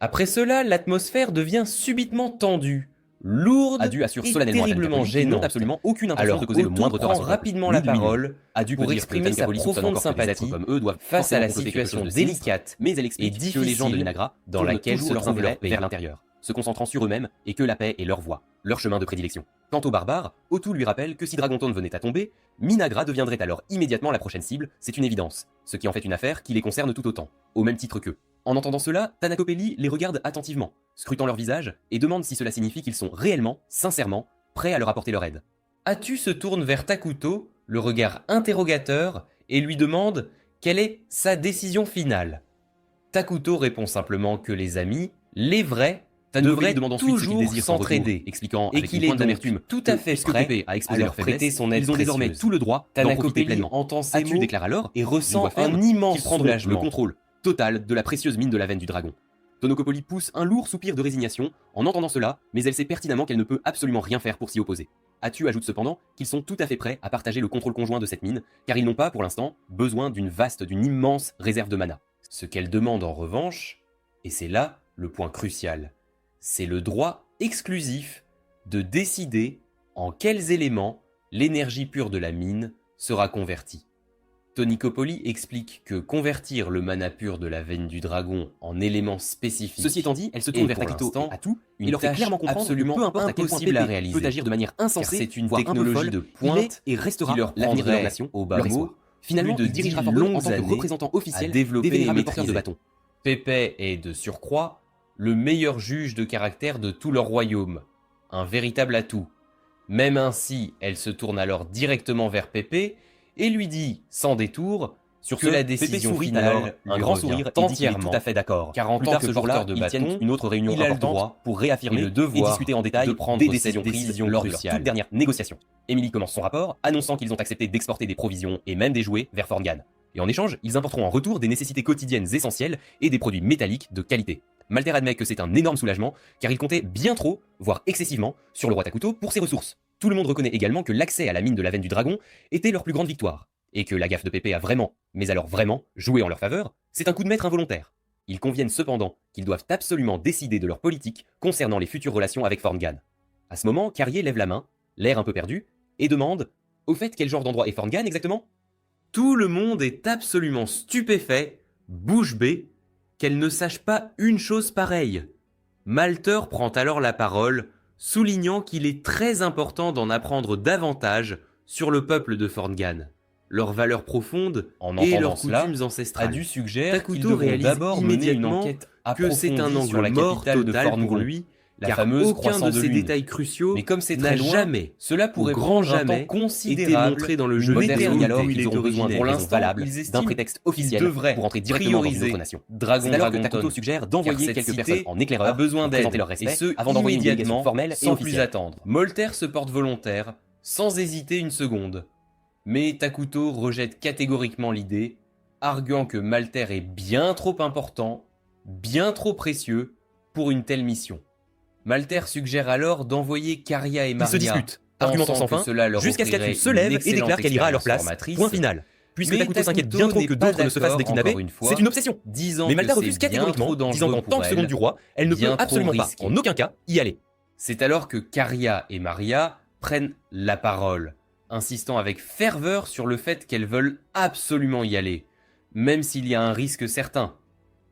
Après cela, l'atmosphère devient subitement tendue, lourde Adu assure et solennellement à terriblement Tanoukapoli qu'il n'a gênante. absolument aucune intention Alors de causer le Otto moindre tort à prend son peuple, rapidement ni la de l'humilier. parole Adu pour peut dire que exprimer sa Tanoukapoli soupçonne profonde encore que les êtres sympathie comme eux doivent face à la forcément comploter quelque situation chose de sinistre, délicate mais elle et explique que les gens de difficile Minagra dans tournent laquelle toujours se leurs trouve intérêts leur pays. vers l'intérieur, se concentrant sur eux-mêmes et que la paix est leur voie, leur chemin de prédilection. Quant aux barbares, Otto lui rappelle que si Dragonstone venait à tomber, Minagra deviendrait alors immédiatement la prochaine cible, c'est une évidence, ce qui en fait une affaire qui les concerne tout autant, au même titre qu'eux. En entendant cela, Tanoukapeli les regarde attentivement, scrutant leur visage, et demande si cela signifie qu'ils sont réellement, sincèrement, prêts à leur apporter leur aide. Atu se tourne vers Takuto, le regard interrogateur, et lui demande quelle est sa décision finale. Takuto répond simplement que les amis, les vrais, devraient demande ensuite ce qu'ils toujours désirent sans s'entraider, retour, expliquant et avec qu'il une est pointe donc d'amertume tout à que, fait puisque prêt Pépé a à exposé leur leur prêter faiblesse, son aide ils ont désormais précieuse. tout le droit d'en profiter Tanoukapeli pleinement. entend ces Atu mots déclare alors et d'une ressent voix ferme un immense qu'ils prendront le soulagement. contrôle total de la précieuse mine de la veine du dragon. Tanoukapeli pousse un lourd soupir de résignation en entendant cela, mais elle sait pertinemment qu'elle ne peut absolument rien faire pour s'y opposer. Atu ajoute cependant qu'ils sont tout à fait prêts à partager le contrôle conjoint de cette mine, car ils n'ont pas, pour l'instant, besoin d'une immense réserve de mana. Ce qu'elle demande en revanche, et c'est là le point crucial, c'est le droit exclusif de décider en quels éléments l'énergie pure de la mine sera convertie. Tanoukapeli explique que convertir le mana pur de la veine du dragon en éléments spécifiques. Ceci étant dit, elle se et tourne vers pour Takito l'instant, et Atu, une et leur fait tâche clairement comprendre absolument que peu importe à quel point impossible à Pépé réaliser, peut agir de manière car insensée, c'est une voire un peu technologie folle, de il pointe est et restera qui leur l'avenir de leur prendrait, nation, au bas leur mot, espoir. Finalement, plus de il dirigera 10 Fort Boyard en longues tant que années représentant officiel à développer des vénérables et porteurs de maîtriser. bâtons. Pépé est de surcroît le meilleur juge de caractère de tout leur royaume, un véritable atout. Même ainsi, elle se tourne alors directement vers Pépé et lui dit, sans détour, Sur que ce, la Pépé décision sourit finale alors, un lui grand revient sourire, et dit qu'il est entièrement, tout à fait d'accord. car en Plus tant tard que ce jour-là, porteur de ils tiennent bâton, une autre réunion il a le importante droit pour réaffirmer et le et devoir discuter en détail de prendre des cette décisions prises décision lors de leur cruciale. toute dernière négociation. Emily commence son rapport, annonçant qu'ils ont accepté d'exporter des provisions et même des jouets vers Fortgan. Et en échange, ils importeront en retour des nécessités quotidiennes essentielles et des produits métalliques de qualité. Malter admet que c'est un énorme soulagement, car il comptait bien trop, voire excessivement, sur le roi Takuto pour ses ressources. Tout le monde reconnaît également que l'accès à la mine de la veine du dragon était leur plus grande victoire, et que la gaffe de Pépé a vraiment, mais alors vraiment, joué en leur faveur, c'est un coup de maître involontaire. Ils conviennent cependant qu'ils doivent absolument décider de leur politique concernant les futures relations avec Fortgan. À ce moment, Carrier lève la main, l'air un peu perdu, et demande « Au fait, quel genre d'endroit est Fortgan exactement ?» Tout le monde est absolument stupéfait, bouche bée, qu'elle ne sache pas une chose pareille. Malter prend alors la parole, soulignant qu'il est très important d'en apprendre davantage sur le peuple de Fortgan, leurs valeurs profondes En et entendant leurs cela, coutumes ancestrales. Adu suggère qu'ils Takuto devront réalise d'abord mener une immédiatement enquête que c'est un approfondie sur angle la mort capitale de total pour Fortgon, lui, la car fameuse aucun croissant de de ces lune. détails cruciaux Mais comme c'est n'a très loin, jamais, cela pourrait grand prendre un jamais, temps été considérable montré dans le de jeu moderne vidéo alors où il qu'ils est auront besoin de originaire. raisons valables, Ils d'un estiment prétexte qu'ils officiel devraient pour entrer directement dans une prioriser autre nation. Dragon C'est alors que Dragonton, Takuto suggère car d'envoyer cette quelques cité personnes en éclaireur a besoin pour d'aide, présenter leur et respect ce avant d'envoyer une délégation immédiatement, formelle et sans plus officielle. attendre. Molter se porte volontaire, sans hésiter une seconde. Mais Takuto rejette catégoriquement l'idée, arguant que Malter est bien trop important, bien trop précieux pour une telle mission. Malter suggère alors d'envoyer Karia et Ils Maria, se discutent, argumentant sans fin, jusqu'à ce qu'Atu se lève et déclare qu'elle ira à leur place. Point final. Puisque Mais Takuto s'inquiète Takuto bien trop n'est que pas d'autres ne se fassent d'accord, dékidnapper, encore une fois, c'est une obsession. disant Mais que Malta c'est refuse bien catégoriquement, trop disant dangereux qu'en tant pour que seconde elle, du roi, elle ne bien peut trop absolument pas, risqué. en aucun cas, y aller. C'est alors que Karia et Maria prennent la parole, insistant avec ferveur sur le fait qu'elles veulent absolument y aller, même s'il y a un risque certain.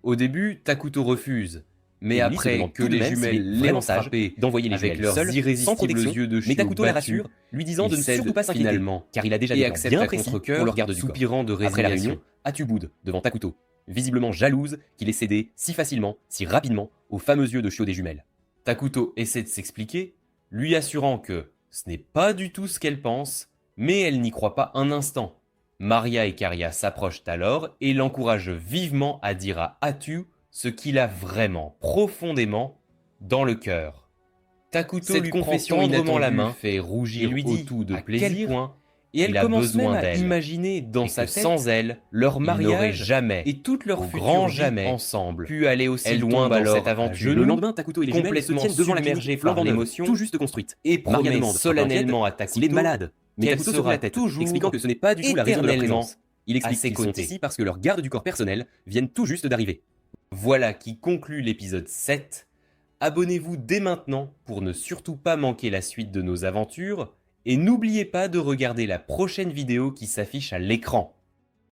Au début, Takuto refuse, mais Emily se après demande que tout de les même s'il jumelles est l'aient vraiment sage frappé d'envoyer les avec jumelles leurs seules, sans irrésistibles protection, yeux de mais chiots Takuto la battus, rassure, lui disant il de ne cède surtout pas s'inquiéter, finalement car il a déjà et des plans accepte bien à précis contre-cœur, pour le garde du corps. soupirant de Après la résignation. réunion, Atu boude devant Takuto, visiblement jalouse qu'il ait cédé si facilement, si rapidement, aux fameux yeux de chiot des jumelles. Takuto essaie de s'expliquer, lui assurant que ce n'est pas du tout ce qu'elle pense, mais elle n'y croit pas un instant. Maria et Karia s'approchent alors et l'encouragent vivement à dire à Atu ce qu'il a vraiment, profondément, dans le cœur. Takuto Cette lui confession prend tendrement la inattendue main, fait rougir et lui au dit tout de à quel plaisir, point et elle il a commence besoin même à d'elle, imaginer dans et sa que tête sans elle, leur ils n'auraient mariage jamais, et toute leur au future grand vie jamais, ensemble pu aller aussi Elle loin tombe dans alors cette à aventure. genoux, Le lendemain, Takuto et les jumelles se complètement tiennent devant la submergés clinique par flambant neuve, l'émotion, tout juste construite. et Maria promet demande, solennellement à s'il est Takuto malade, mais qu'elle Takuto se fait sera la tête, toujours expliquant que ce n'est pas du tout la raison de leur éternellement présence. Il explique à ses qu'ils sont côtés. ici parce que leurs gardes du corps personnel viennent tout juste d'arriver. Voilà qui conclut l'épisode 7. Abonnez-vous dès maintenant pour ne surtout pas manquer la suite de nos aventures, et n'oubliez pas de regarder la prochaine vidéo qui s'affiche à l'écran.